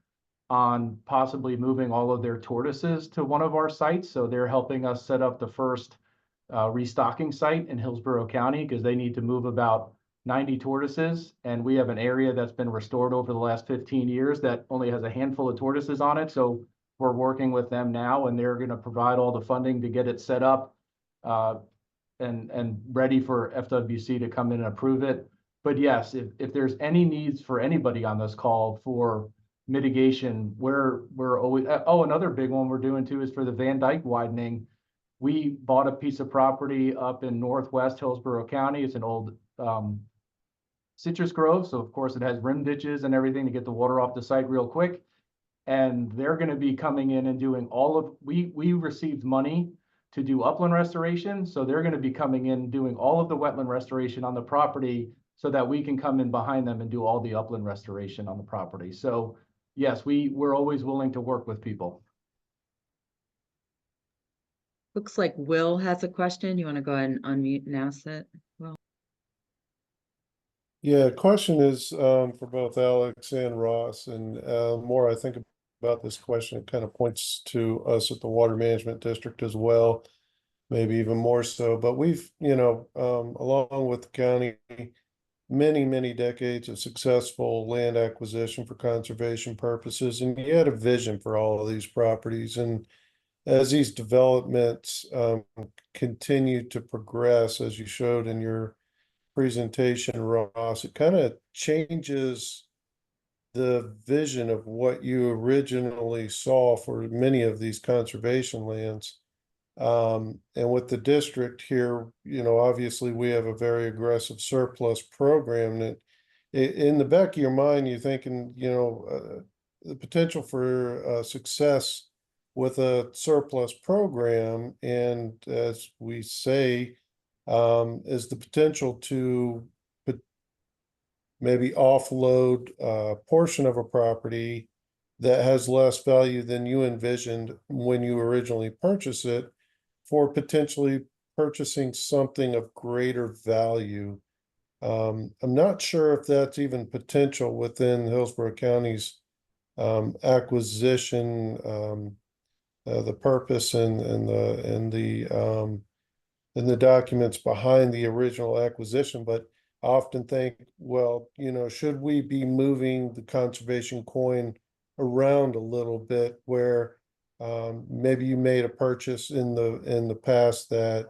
on possibly moving all of their tortoises to one of our sites. So they're helping us set up the first restocking site in Hillsborough County because they need to move about 90 tortoises. And we have an area that's been restored over the last 15 years that only has a handful of tortoises on it. So we're working with them now, and they're going to provide all the funding to get it set up and ready for FWC to come in and approve it. But yes, if there's any needs for anybody on this call for mitigation, we're always, another big one we're doing too is for the Van Dyke widening. We bought a piece of property up in northwest Hillsborough County. It's an old citrus grove. So of course it has rim ditches and everything to get the water off the site real quick. And they're going to be coming in and doing we received money to do upland restoration. So they're going to be coming in doing all of the wetland restoration on the property so that we can come in behind them and do all the upland restoration on the property. So yes, we're always willing to work with people. Looks like Will has a question. You want to go ahead and unmute and ask it? Will? Yeah, question is for both Alex and Ross, and more I think about this question, it kind of points to us at the Water Management District as well, maybe even more so. But we've, along with the county, many decades of successful land acquisition for conservation purposes, and you had a vision for all of these properties. And as these developments continue to progress, as you showed in your presentation, Ross, it kind of changes the vision of what you originally saw for many of these conservation lands. And with the district here, obviously we have a very aggressive surplus program that in the back of your mind, you're thinking, the potential for success with a surplus program. And as we say, is the potential to maybe offload a portion of a property that has less value than you envisioned when you originally purchased it for potentially purchasing something of greater value. I'm not sure if that's even potential within Hillsborough County's acquisition, the purpose and the documents behind the original acquisition, but I often think, well, should we be moving the conservation coin around a little bit where maybe you made a purchase in the past that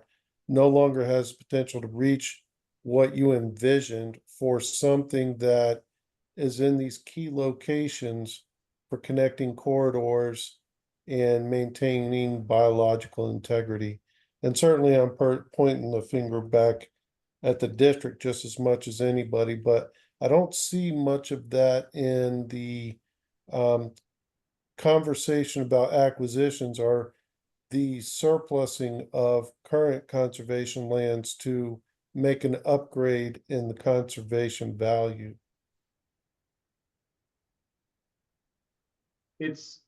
no longer has potential to reach what you envisioned for something that is in these key locations for connecting corridors and maintaining biological integrity. And certainly I'm pointing the finger back at the district just as much as anybody, but I don't see much of that in the um, conversation about acquisitions or the surplusing of current conservation lands to make an upgrade in the conservation value. It's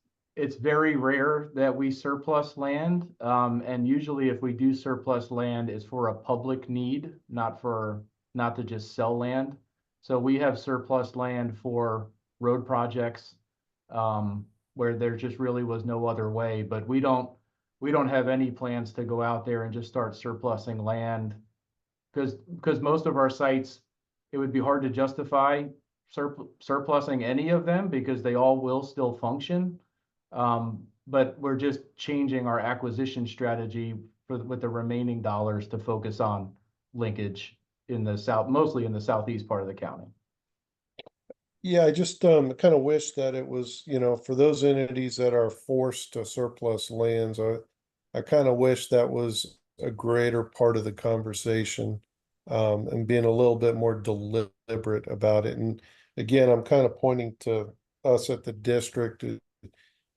very rare that we surplus land. And usually if we do surplus land, it's for a public need, not to just sell land. So we have surplus land for road projects, where there just really was no other way, but we don't have any plans to go out there and just start surplusing land. Because most of our sites, it would be hard to justify surplusing any of them because they all will still function. But we're just changing our acquisition strategy with the remaining dollars to focus on linkage in the south, mostly in the southeast part of the county. Yeah, I just kind of wish that it was, for those entities that are forced to surplus lands, I kind of wish that was a greater part of the conversation, and being a little bit more deliberate about it. And again, I'm kind of pointing to us at the district. I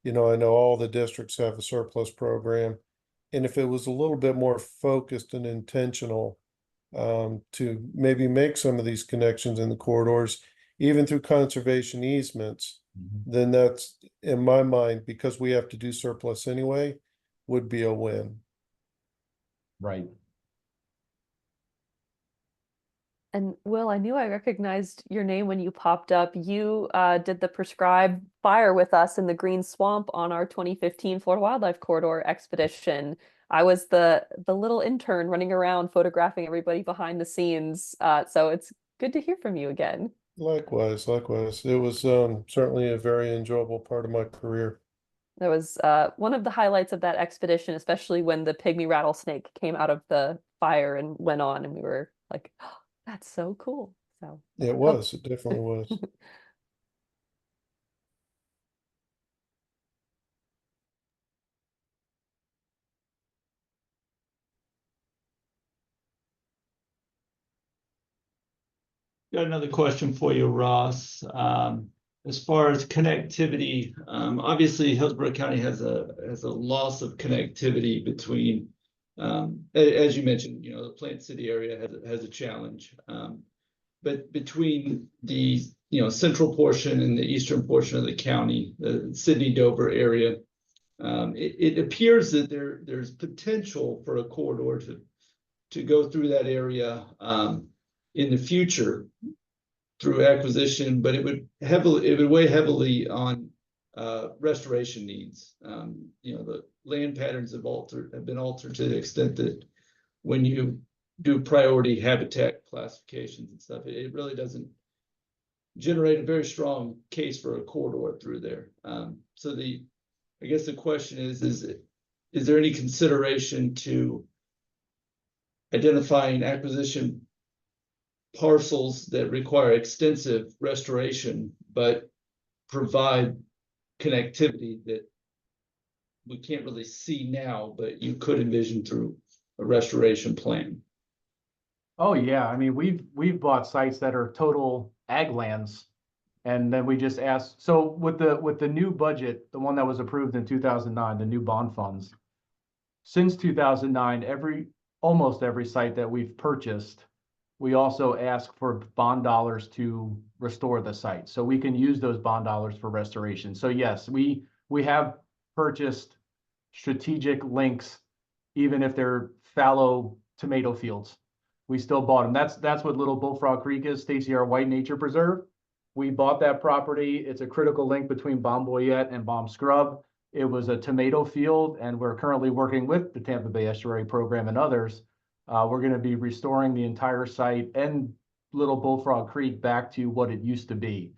know all the districts have a surplus program. And if it was a little bit more focused and intentional, to maybe make some of these connections in the corridors, even through conservation easements, then that's, in my mind, because we have to do surplus anyway, would be a win. Right. And Will, I knew I recognized your name when you popped up. You did the prescribed fire with us in the Green Swamp on our 2015 Florida Wildlife Corridor expedition. I was the little intern running around photographing everybody behind the scenes. So it's good to hear from you again. Likewise. It was certainly a very enjoyable part of my career. That was one of the highlights of that expedition, especially when the pygmy rattlesnake came out of the fire and went on, and we were like, oh, that's so cool. So It was, it definitely was. Got another question for you, Ross. As far as connectivity, obviously Hillsborough County has a loss of connectivity between, as you mentioned, the Plant City area has a challenge. But between the central portion and the eastern portion of the county, the Sydney-Dover area, it appears that there's potential for a corridor to go through that area in the future through acquisition, but it would weigh heavily on restoration needs. The land patterns have been altered to the extent that when you do priority habitat classifications and stuff, it really doesn't generate a very strong case for a corridor through there. So I guess the question is there any consideration to identifying acquisition parcels that require extensive restoration, but provide connectivity that we can't really see now, but you could envision through a restoration plan? Oh yeah, I mean we've bought sites that are total ag lands, and then we just asked. So with the new budget, the one that was approved in 2009, the new bond funds, since 2009, almost every site that we've purchased, we also ask for bond dollars to restore the site. So we can use those bond dollars for restoration. So yes, we have purchased strategic links, even if they're fallow tomato fields. We still bought them. That's what Little Bullfrog Creek is, Stacy R. White Nature Preserve. We bought that property. It's a critical link between Bomboyette and Bomb Scrub. It was a tomato field, and we're currently working with the Tampa Bay Estuary Program and others. We're going to be restoring the entire site and Little Bullfrog Creek back to what it used to be.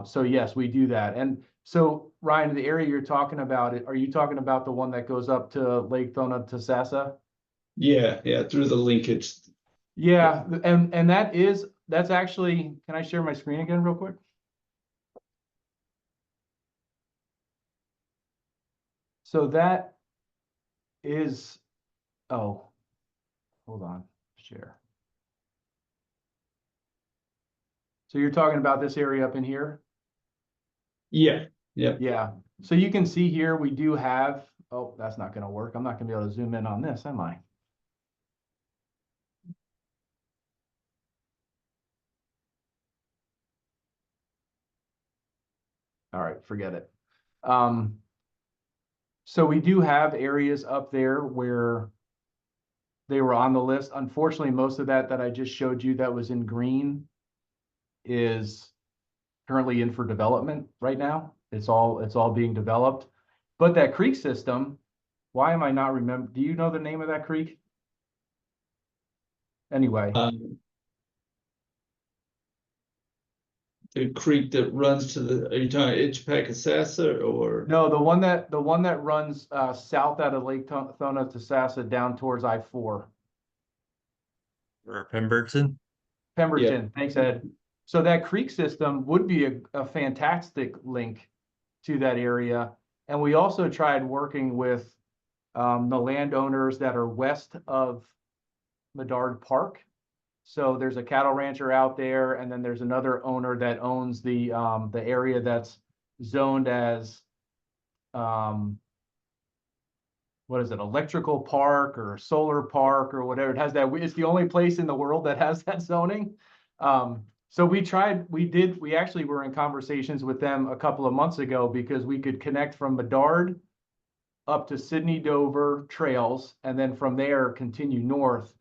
So yes, we do that. And so Ryan, the area you're talking about, are you talking about the one that goes up to Lake Thona-Tasassa? Yeah, through the linkage. Yeah, and that's actually, can I share my screen again real quick? So that is, oh, hold on, share. So you're talking about this area up in here? Yeah, yeah. Yeah, so you can see here, we do have, oh, that's not gonna work. I'm not gonna be able to zoom in on this, am I? All right, forget it. So we do have areas up there where they were on the list. Unfortunately, most of that I just showed you that was in green is currently in for development right now. It's all being developed. But that creek system, why am I not remember? Do you know the name of that creek? Anyway, The creek that runs to the, are you talking Itchpacasassa or? no, the one that runs south out of Lake Thona-Tasassa down towards I-4. Or Pemberton? Pemberton, thanks, Ed. So that creek system would be a fantastic link to that area. And we also tried working with the landowners that are west of Medard Park. So there's a cattle rancher out there, and then there's another owner that owns the area that's zoned as what is it, electrical park or solar park or whatever. It has that, it's the only place in the world that has that zoning. So we actually were in conversations with them a couple of months ago because we could connect from Medard up to Sydney Dover trails, and then from there continue north.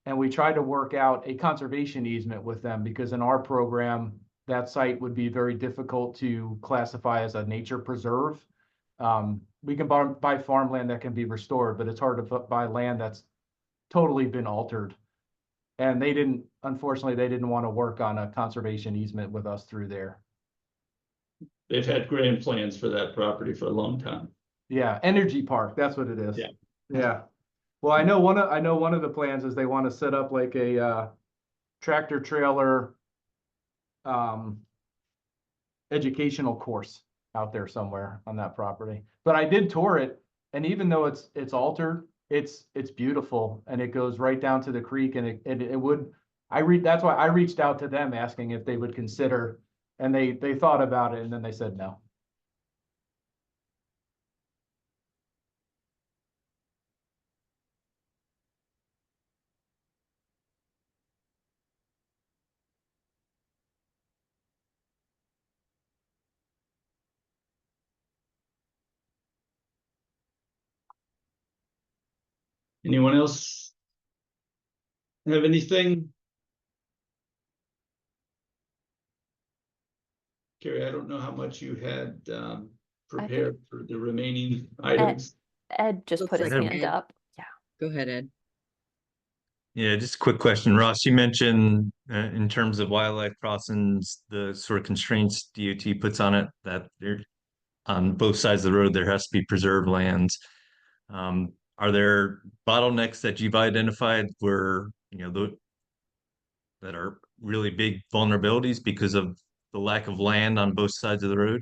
And we tried to work out a conservation easement with them because in our program, that site would be very difficult to classify as a nature preserve. We can buy farmland that can be restored, but it's hard to buy land that's totally been altered. And unfortunately, they didn't want to work on a conservation easement with us through there. They've had grand plans for that property for a long time. Yeah, energy park, that's what it is. Yeah. Yeah. Well, I know one of the plans is they want to set up like a tractor trailer educational course out there somewhere on that property. But I did tour it, and even though it's altered, it's beautiful, and it goes right down to the creek, and it would. That's why I reached out to them asking if they would consider, and they thought about it, and then they said no. Anyone else have anything? Carrie, I don't know how much you had prepared for the remaining items. Ed just Looks put his like hand Ed. up. Yeah. Go ahead, Ed. Yeah, just a quick question, Ross. You mentioned in terms of wildlife crossings, the sort of constraints DOT puts on it that there on both sides of the road there has to be preserved lands. Are there bottlenecks that you've identified where that are really big vulnerabilities because of the lack of land on both sides of the road?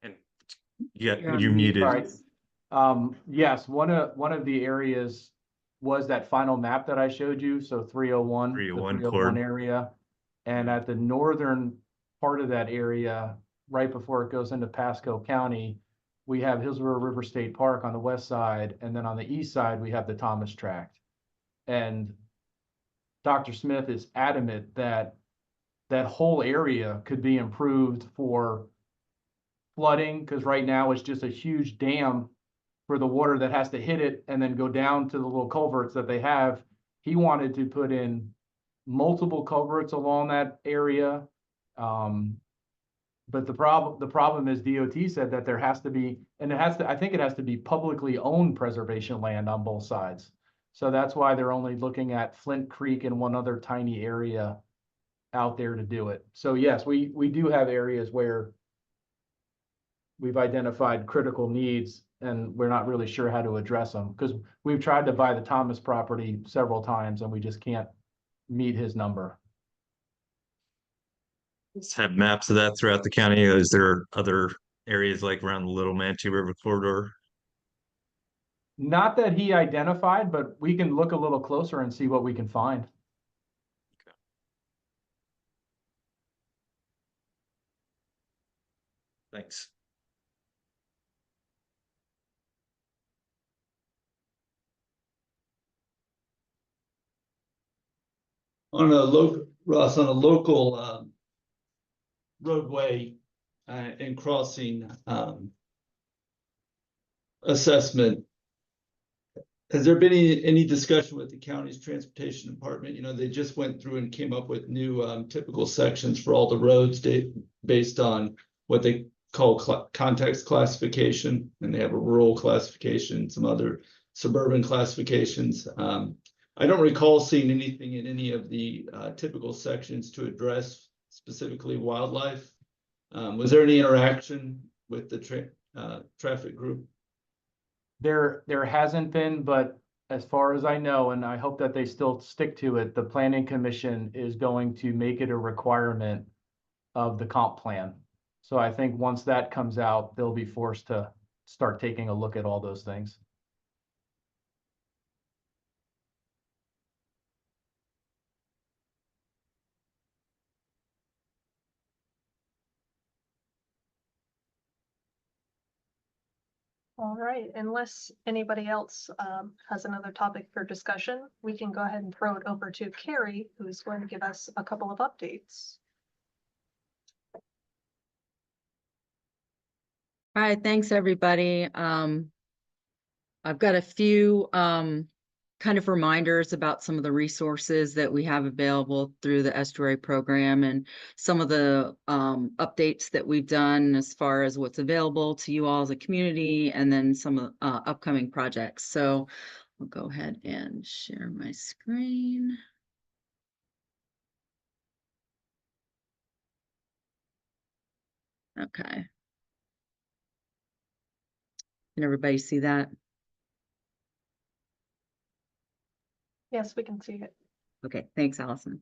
And you're muted. All right. Yes, one of the areas was that final map that I showed you. So 301, the 301 301 area. And at the northern part of that area, right before it goes into Pasco County, we have Hillsborough River State Park on the west side, and then on the east side, we have the Thomas Tract. And Dr. Smith is adamant that that whole area could be improved for flooding, because right now it's just a huge dam for the water that has to hit it and then go down to the little culverts that they have. He wanted to put in multiple culverts along that area. But the problem is DOT said that there has to be, and I think it has to be publicly owned preservation land on both sides. So that's why they're only looking at Flint Creek and one other tiny area out there to do it. So yes, we do have areas where we've identified critical needs and we're not really sure how to address them, because we've tried to buy the Thomas property several times and we just can't meet his number. Have maps of that throughout the county. Is there other areas like around the Little Manatee River corridor? Not that he identified, but we can look a little closer and see what we can find. Thanks. On a local, Ross, on a local roadway and crossing assessment, has there been any discussion with the county's transportation department? You know, they just went through and came up with new typical sections for all the roads based on what they call context classification, and they have a rural classification, some other suburban classifications. I don't recall seeing anything in any of the typical sections to address specifically wildlife. Was there any interaction with the traffic group? There hasn't been, but as far as I know, and I hope that they still stick to it, the Planning Commission is going to make it a requirement of the comp plan. So I think once that comes out, they'll be forced to start taking a look at all those things. All right, unless anybody else has another topic for discussion, we can go ahead and throw it over to Carrie, who's going to give us a couple of updates. All right, thanks, everybody. I've got a few kind of reminders about some of the resources that we have available through the estuary program and some of the updates that we've done as far as what's available to you all as a community, and then some upcoming projects. So I'll go ahead and share my screen. Okay. Can everybody see that? Yes, we can see it. Okay, thanks, Allison.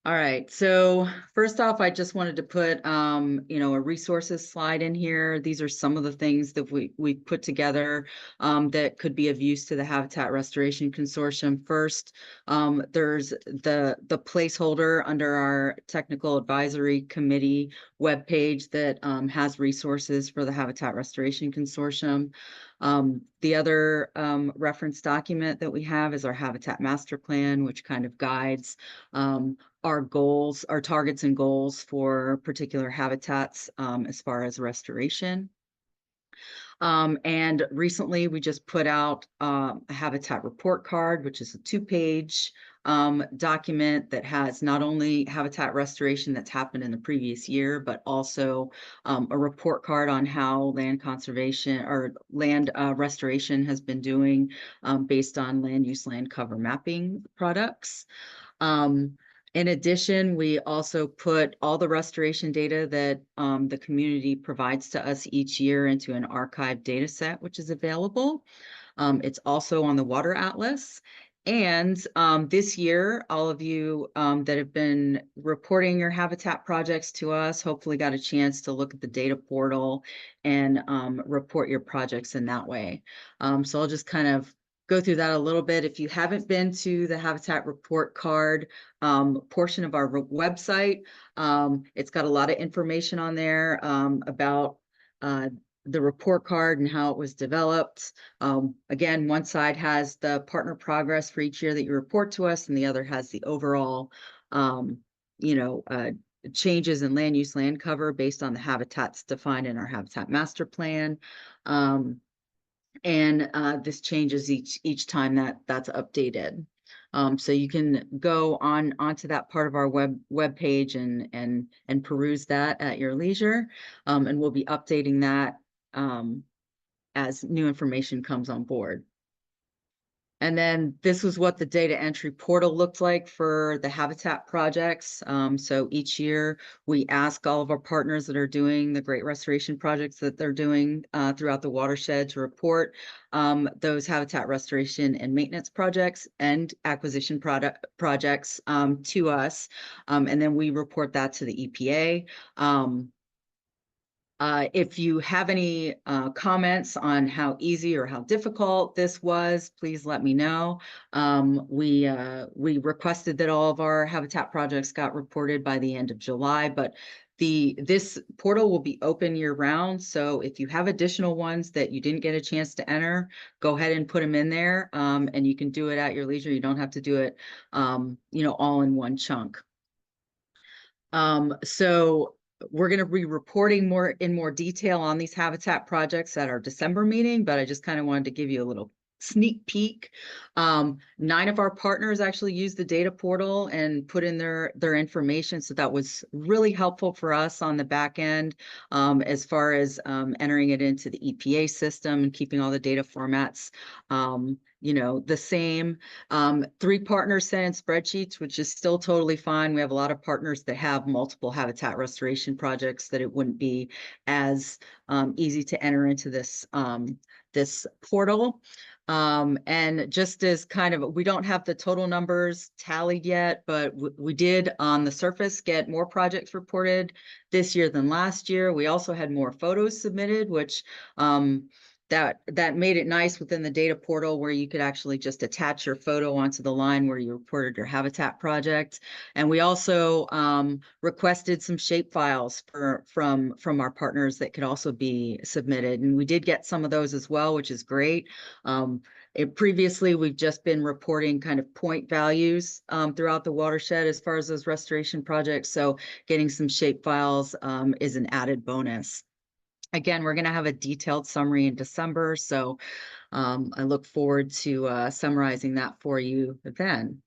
All right, so first off, I just wanted to put, you know, a resources slide in here. These are some of the things that we put together that could be of use to the Habitat Restoration Consortium. First, there's the placeholder under our Technical Advisory Committee webpage that has resources for the Habitat Restoration Consortium. The other reference document that we have is our Habitat Master Plan, which kind of guides our goals, our targets and goals for particular habitats as far as restoration. And recently we just put out a habitat report card, which is a 2-page document that has not only habitat restoration that's happened in the previous year, but also a report card on how land conservation or land restoration has been doing based on land use land cover mapping products. In addition, we also put all the restoration data that the community provides to us each year into an archived data set, which is available. It's also on the Water Atlas. And this year, all of you that have been reporting your habitat projects to us hopefully got a chance to look at the data portal and report your projects in that way. So I'll just kind of go through that a little bit. If you haven't been to the Habitat Report Card portion of our website, it's got a lot of information on there about the report card and how it was developed. Again, one side has the partner progress for each year that you report to us, and the other has the overall, you know, changes in land use, land cover based on the habitats defined in our habitat master plan. And this changes each time that's updated. So you can go onto that part of our web page and peruse that at your leisure. And we'll be updating that as new information comes on board. And then this was what the data entry portal looked like for the habitat projects. So each year we ask all of our partners that are doing the great restoration projects that they're doing throughout the watershed to report those habitat restoration and maintenance projects and acquisition projects to us. And then we report that to the EPA. If you have any comments on how easy or how difficult this was, please let me know. We requested that all of our habitat projects got reported by the end of July, but this portal will be open year round. So if you have additional ones that you didn't get a chance to enter, go ahead and put them in there, and you can do it at your leisure. You don't have to do it, you know, all in one chunk. So we're going to be reporting in more detail on these habitat projects at our December meeting, but I just kind of wanted to give you a little sneak peek. 9 of our partners actually used the data portal and put in their information. So that was really helpful for us on the back end, as far as entering it into the EPA system and keeping all the data formats you know, the same. 3 partners sent in spreadsheets, which is still totally fine. We have a lot of partners that have multiple habitat restoration projects that it wouldn't be as easy to enter into this this portal. And just as kind of, we don't have the total numbers tallied yet, but we did on the surface get more projects reported this year than last year. We also had more photos submitted, which that made it nice within the data portal where you could actually just attach your photo onto the line where you reported your habitat project. And we also requested some shape files from our partners that could also be submitted. And we did get some of those as well, which is great. Previously, we've just been reporting kind of point values throughout the watershed as far as those restoration projects. So getting some shape files is an added bonus. Again, we're going to have a detailed summary in December, so I look forward to summarizing that for you then.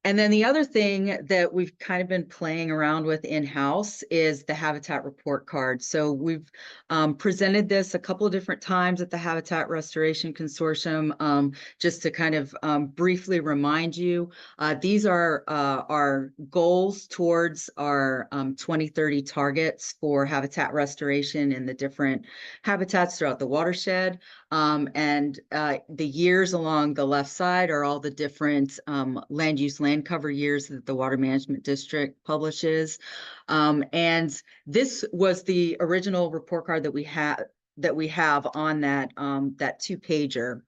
And then the other thing that we've kind of been playing around with in-house is the habitat report card. So we've presented this a couple of different times at the Habitat Restoration Consortium, just to kind of briefly remind you. These are our goals towards our 2030 targets for habitat restoration in the different habitats throughout the watershed. And the years along the left side are all the different land use, land cover years that the Water Management District publishes. And this was the original report card that we have on that 2-pager.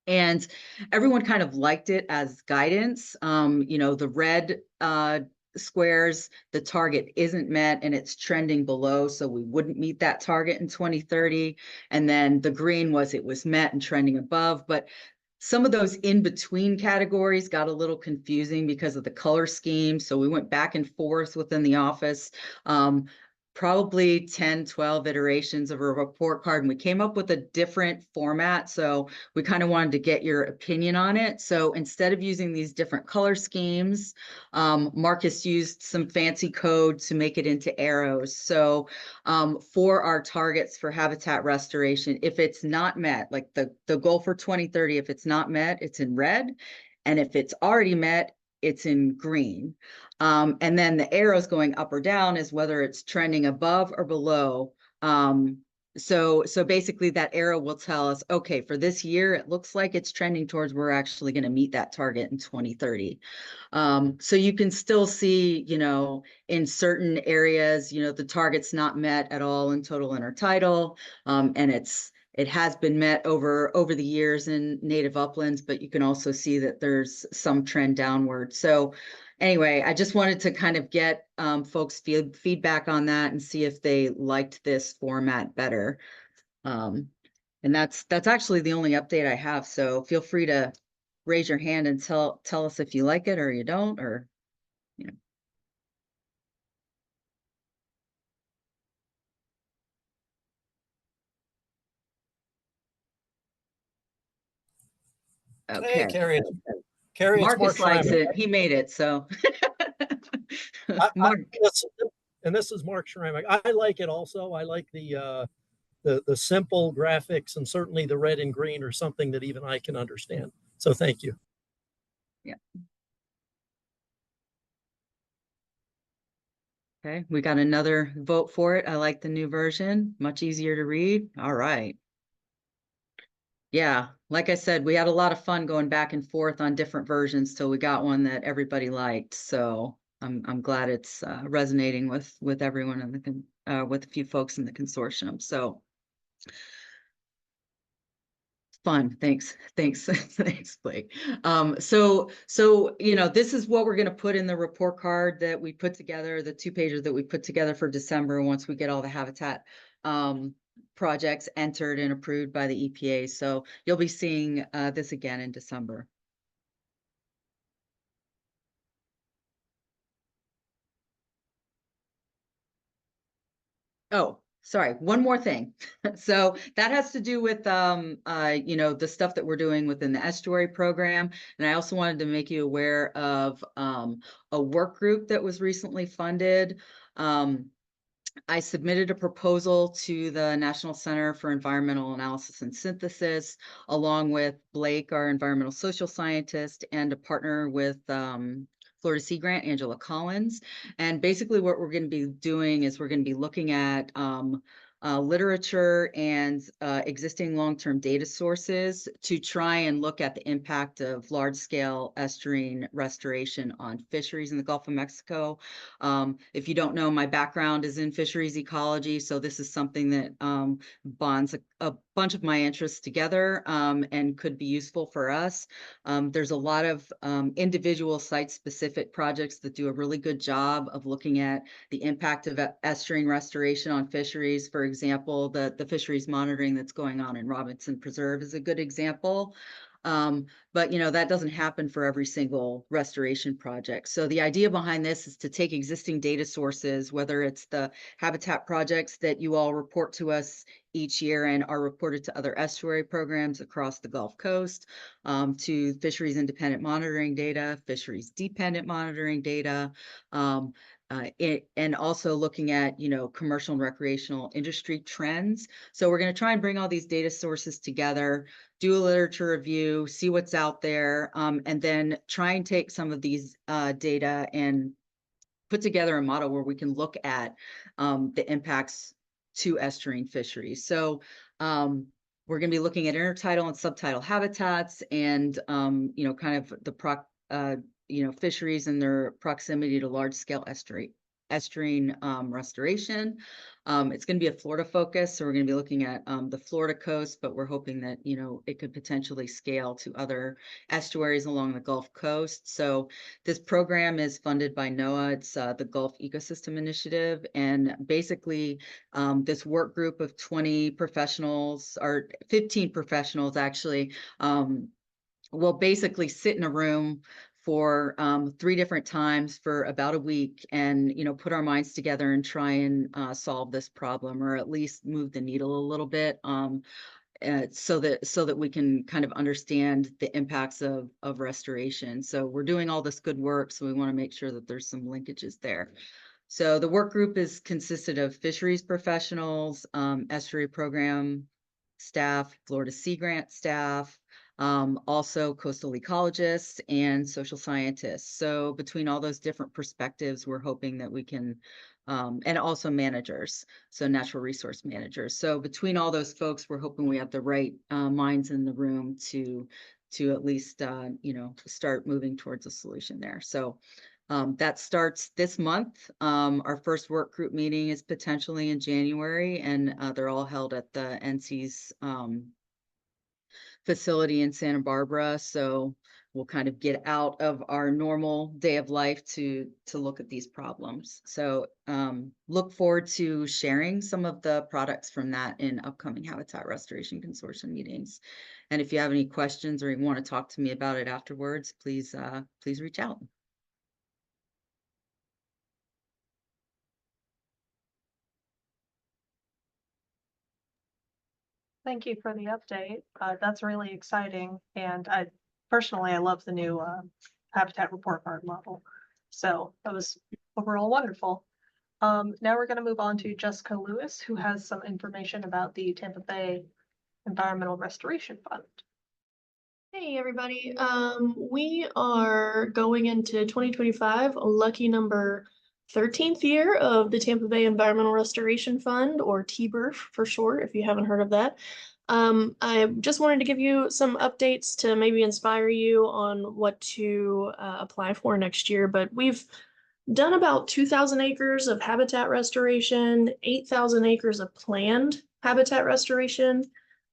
And everyone kind of liked it as guidance. You know, the red squares, the target isn't met and it's trending below, so we wouldn't meet that target in 2030. And then the green was it was met and trending above. But some of those in-between categories got a little confusing because of the color scheme. So we went back and forth within the office, probably 10, 12 iterations of a report card, and we came up with a different format. So we kind of wanted to get your opinion on it. So instead of using these different color schemes, Marcus used some fancy code to make it into arrows. So for our targets for habitat restoration, if it's not met, like the goal for 2030, if it's not met, it's in red. And if it's already met, it's in green. And then the arrows going up or down is whether it's trending above or below. So basically that arrow will tell us, okay, for this year, it looks like it's trending towards we're actually going to meet that target in 2030. So you can still see, you know, in certain areas, you know, the target's not met at all in total intertidal, and it has been met over the years in native uplands, but you can also see that there's some trend downward. So anyway, I just wanted to kind of get folks' feedback on that and see if they liked this format better. And that's actually the only update I have. So feel free to raise your hand and tell us if you like it or you don't, or you know. Hey, Okay. Carrie, Carrie, it's Mark Marcus likes Schreiman. it. He made it, so. I, Mark. this is Mark Schreiman. I like it also. I like the simple graphics, and certainly the red and green are something that even I can understand. So thank you. Yeah. Okay, we got another vote for it. I like the new version, much easier to read. All right. Yeah, like I said, we had a lot of fun going back and forth on different versions till we got one that everybody liked. So I'm glad it's resonating with everyone in the with a few folks in the consortium. So fun. Thanks. Thanks, Blake. So you know, this is what we're going to put in the report card that we put together, the 2 pages that we put together for December once we get all the habitat projects entered and approved by the EPA. So you'll be seeing this again in December. Oh, sorry, one more thing. So that has to do with you know, the stuff that we're doing within the estuary program. And I also wanted to make you aware of a work group that was recently funded. I submitted a proposal to the National Center for Environmental Analysis and Synthesis, along with Blake, our environmental social scientist, and a partner with Florida Sea Grant, Angela Collins. And basically what we're going to be doing is we're going to be looking at literature and existing long-term data sources to try and look at the impact of large-scale estuarine restoration on fisheries in the Gulf of Mexico. If you don't know, my background is in fisheries ecology, so this is something that bonds a bunch of my interests together and could be useful for us. There's a lot of individual site-specific projects that do a really good job of looking at the impact of estuarine restoration on fisheries. For example, the fisheries monitoring that's going on in Robinson Preserve is a good example. But you know, that doesn't happen for every single restoration project. So the idea behind this is to take existing data sources, whether it's the habitat projects that you all report to us each year and are reported to other estuary programs across the Gulf Coast, to fisheries independent monitoring data, fisheries dependent monitoring data, and also looking at, you know, commercial and recreational industry trends. So we're going to try and bring all these data sources together, do a literature review, see what's out there, and then try and take some of these data and put together a model where we can look at the impacts to estuarine fisheries. So we're going to be looking at intertidal and subtidal habitats and, you know, kind of the you know, fisheries and their proximity to large scale estuarine restoration. It's going to be a Florida focus, so we're going to be looking at the Florida coast, but we're hoping that, you know, it could potentially scale to other estuaries along the Gulf Coast. So this program is funded by NOAA. It's the Gulf Ecosystem Initiative, and basically this work group of 20 professionals, or 15 professionals actually, will basically sit in a room for 3 different times for about a week and, you know, put our minds together and try and solve this problem, or at least move the needle a little bit, so that we can kind of understand the impacts of restoration. So we're doing all this good work, so we want to make sure that there's some linkages there. So the work group is consisted of fisheries professionals, estuary program staff, Florida Sea Grant staff, also coastal ecologists and social scientists. So between all those different perspectives, we're hoping that we can, and also managers, so natural resource managers. So between all those folks, we're hoping we have the right minds in the room to at least, you know, start moving towards a solution there. So that starts this month. Our first work group meeting is potentially in January, and they're all held at the NC's facility in Santa Barbara. So we'll kind of get out of our normal day of life to look at these problems. So look forward to sharing some of the products from that in upcoming Habitat Restoration Consortium meetings. And if you have any questions or you want to talk to me about it afterwards, please reach out. Thank you for the update. That's really exciting. And personally, I love the new habitat report card model. So that was overall wonderful. Now we're going to move on to Jessica Lewis, who has some information about the Tampa Bay Environmental Restoration Fund. Hey everybody, we are going into 2025, a lucky number 13th year of the Tampa Bay Environmental Restoration Fund, or TBERF for short, if you haven't heard of that. I just wanted to give you some updates to maybe inspire you on what to apply for next year, but we've done about 2,000 acres of habitat restoration, 8,000 acres of planned habitat restoration,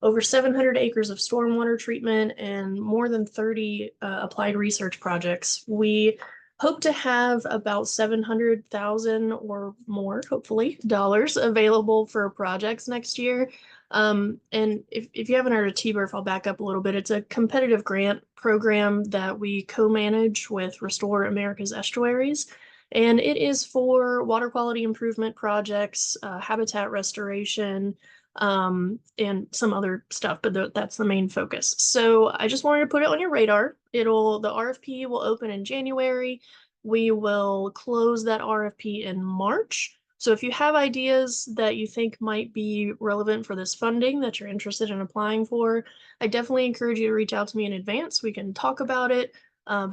over 700 acres of stormwater treatment, and more than 30 applied research projects. We hope to have about 700,000 or more, hopefully, dollars available for projects next year. And if you haven't heard of TBERF, I'll back up a little bit. It's a competitive grant program that we co-manage with Restore America's Estuaries. And it is for water quality improvement projects, habitat restoration, and some other stuff, but that's the main focus. So I just wanted to put it on your radar. The RFP will open in January. We will close that RFP in March. So if you have ideas that you think might be relevant for this funding that you're interested in applying for, I definitely encourage you to reach out to me in advance. We can talk about it.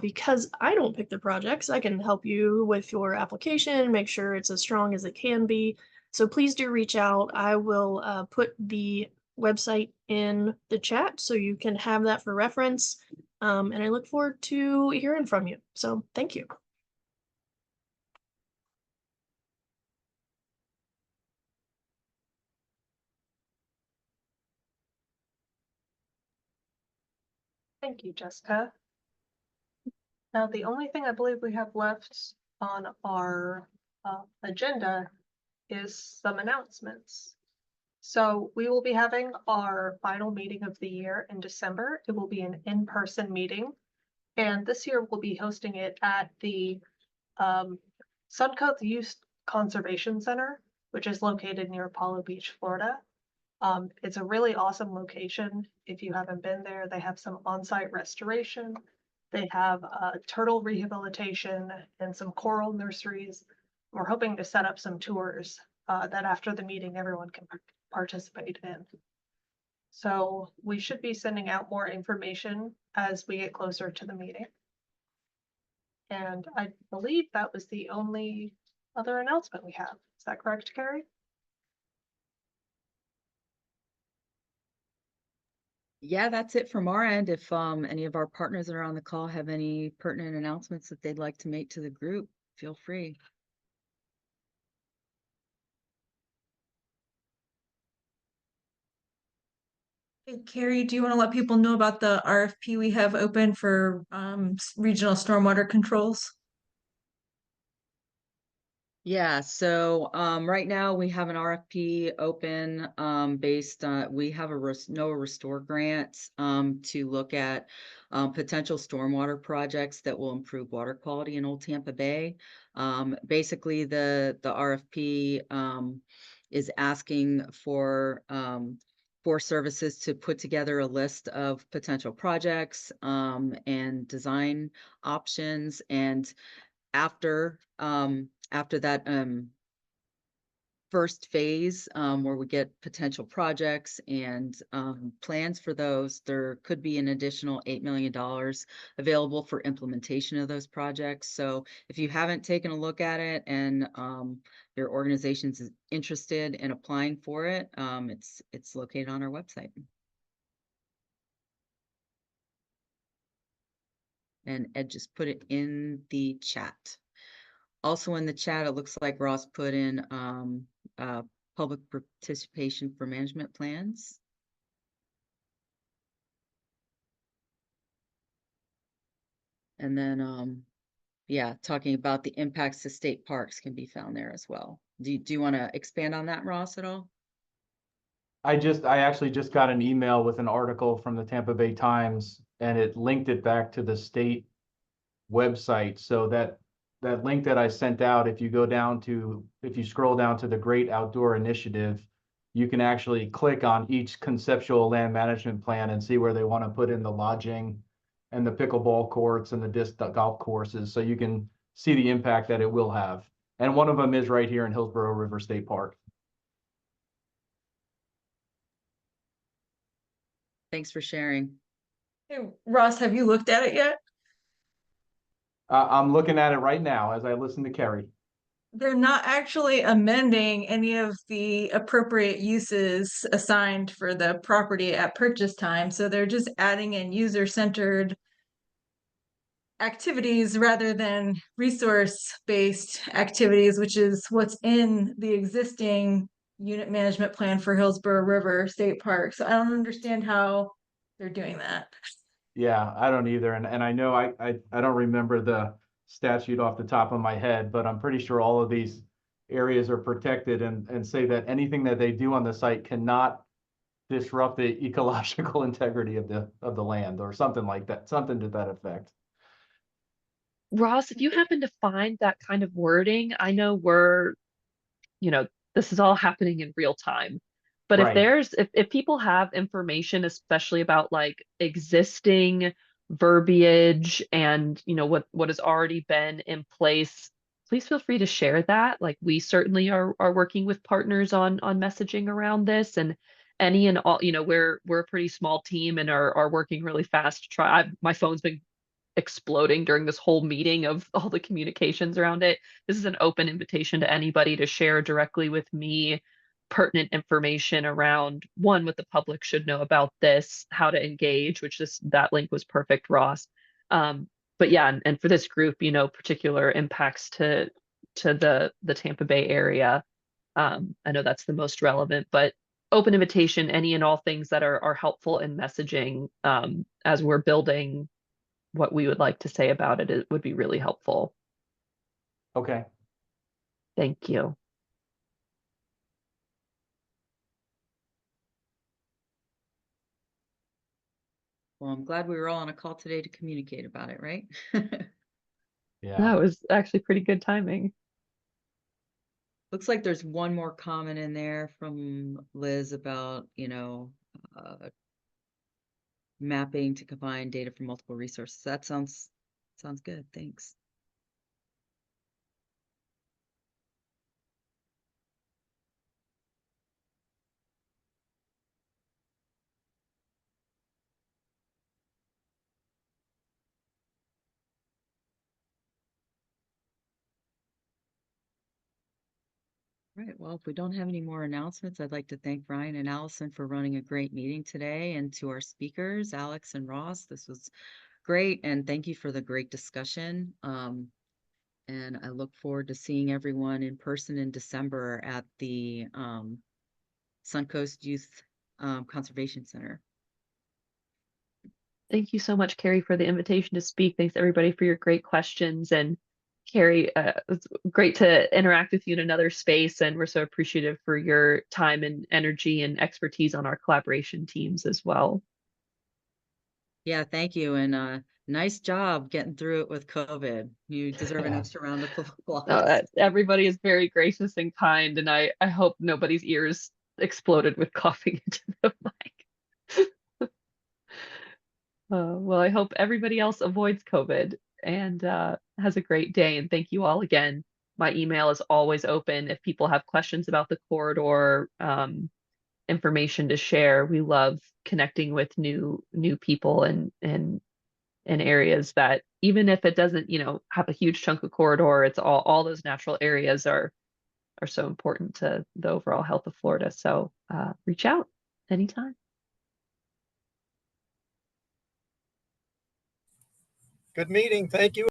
Because I don't pick the projects, I can help you with your application, make sure it's as strong as it can be. So please do reach out. I will put the website in the chat so you can have that for reference. And I look forward to hearing from you. So thank you. Thank you, Jessica. Now, the only thing I believe we have left on our agenda is some announcements. So we will be having our final meeting of the year in December. It will be an in-person meeting. And this year we'll be hosting it at the Suncoast Youth Conservation Center, which is located near Apollo Beach, Florida. It's a really awesome location. If you haven't been there, they have some on-site restoration. They have turtle rehabilitation and some coral nurseries. We're hoping to set up some tours that after the meeting, everyone can participate in. So we should be sending out more information as we get closer to the meeting. And I believe that was the only other announcement we have. Is that correct, Carrie? Yeah, that's it from our end. If any of our partners that are on the call have any pertinent announcements that they'd like to make to the group, feel free. Hey, Carrie, do you want to let people know about the RFP we have open for regional stormwater controls? Yeah, so right now we have an RFP open based on, we have a NOAA Restore grant to look at potential stormwater projects that will improve water quality in Old Tampa Bay. Basically, the RFP is asking for services to put together a list of potential projects and design options, and after that first phase where we get potential projects and plans for those, there could be an additional $8 million available for implementation of those projects. So if you haven't taken a look at it and your organization's interested in applying for it, it's located on our website. And Ed just put it in the chat. Also in the chat, it looks like Ross put in public participation for management plans. And then, yeah, talking about the impacts to state parks can be found there as well. Do you want to expand on that, Ross, at all? I actually just got an email with an article from the Tampa Bay Times, and it linked it back to the state website. So that link that I sent out, if you scroll down to the Great Outdoor Initiative, you can actually click on each conceptual land management plan and see where they want to put in the lodging and the pickleball courts and the disc golf courses. So you can see the impact that it will have. And one of them is right here in Hillsborough River State Park. Thanks for sharing. Hey, Ross, have you looked at it yet? I'm looking at it right now as I listen to Kerry. They're not actually amending any of the appropriate uses assigned for the property at purchase time. So they're just adding in user-centered activities rather than resource-based activities, which is what's in the existing unit management plan for Hillsborough River State Park. So I don't understand how they're doing that. Yeah, I don't either. And I know I don't remember the statute off the top of my head, but I'm pretty sure all of these areas are protected and say that anything that they do on the site cannot disrupt the ecological integrity of the land or something like that, something to that effect. Ross, if you happen to find that kind of wording, I know this is all happening in real time. But Right. if people have information, especially about like existing verbiage and what has already been in place, please feel free to share that. Like we certainly are working with partners on messaging around this, and any and all, we're a pretty small team and are working really fast to try. My phone's been exploding during this whole meeting of all the communications around it. This is an open invitation to anybody to share directly with me pertinent information around what the public should know about this, how to engage, that link was perfect, Ross. But yeah, and for this group, particular impacts to the Tampa Bay area. I know that's the most relevant, but open invitation, any and all things that are helpful in messaging as we're building what we would like to say about it, it would be really helpful. Okay. Thank you. Well, I'm glad we were all on a call today to communicate about it, right? Yeah. That was actually pretty good timing. Looks like there's one more comment in there from Liz about, mapping to combine data from multiple resources. That sounds good. Thanks. Right. Well, if we don't have any more announcements, I'd like to thank Ryan and Allison for running a great meeting today, and to our speakers, Alex and Ross. This was great, and thank you for the great discussion. And I look forward to seeing everyone in person in December at the Suncoast Youth Conservation Center. Thank you so much, Carrie, for the invitation to speak. Thanks everybody for your great questions. And Carrie, it's great to interact with you in another space, and we're so appreciative for your time and energy and expertise on our collaboration teams as well. Yeah, thank you, and nice job getting through it with COVID. You deserve an extra round of applause. Everybody is very gracious and kind, and I hope nobody's ears exploded with coughing into the mic. Well, I hope everybody else avoids COVID and has a great day. And thank you all again. My email is always open if people have questions about the corridor, information to share. We love connecting with new people and in areas that, even if it doesn't, have a huge chunk of corridor, it's all those natural areas are so important to the overall health of Florida. So reach out anytime. Good meeting. Thank you.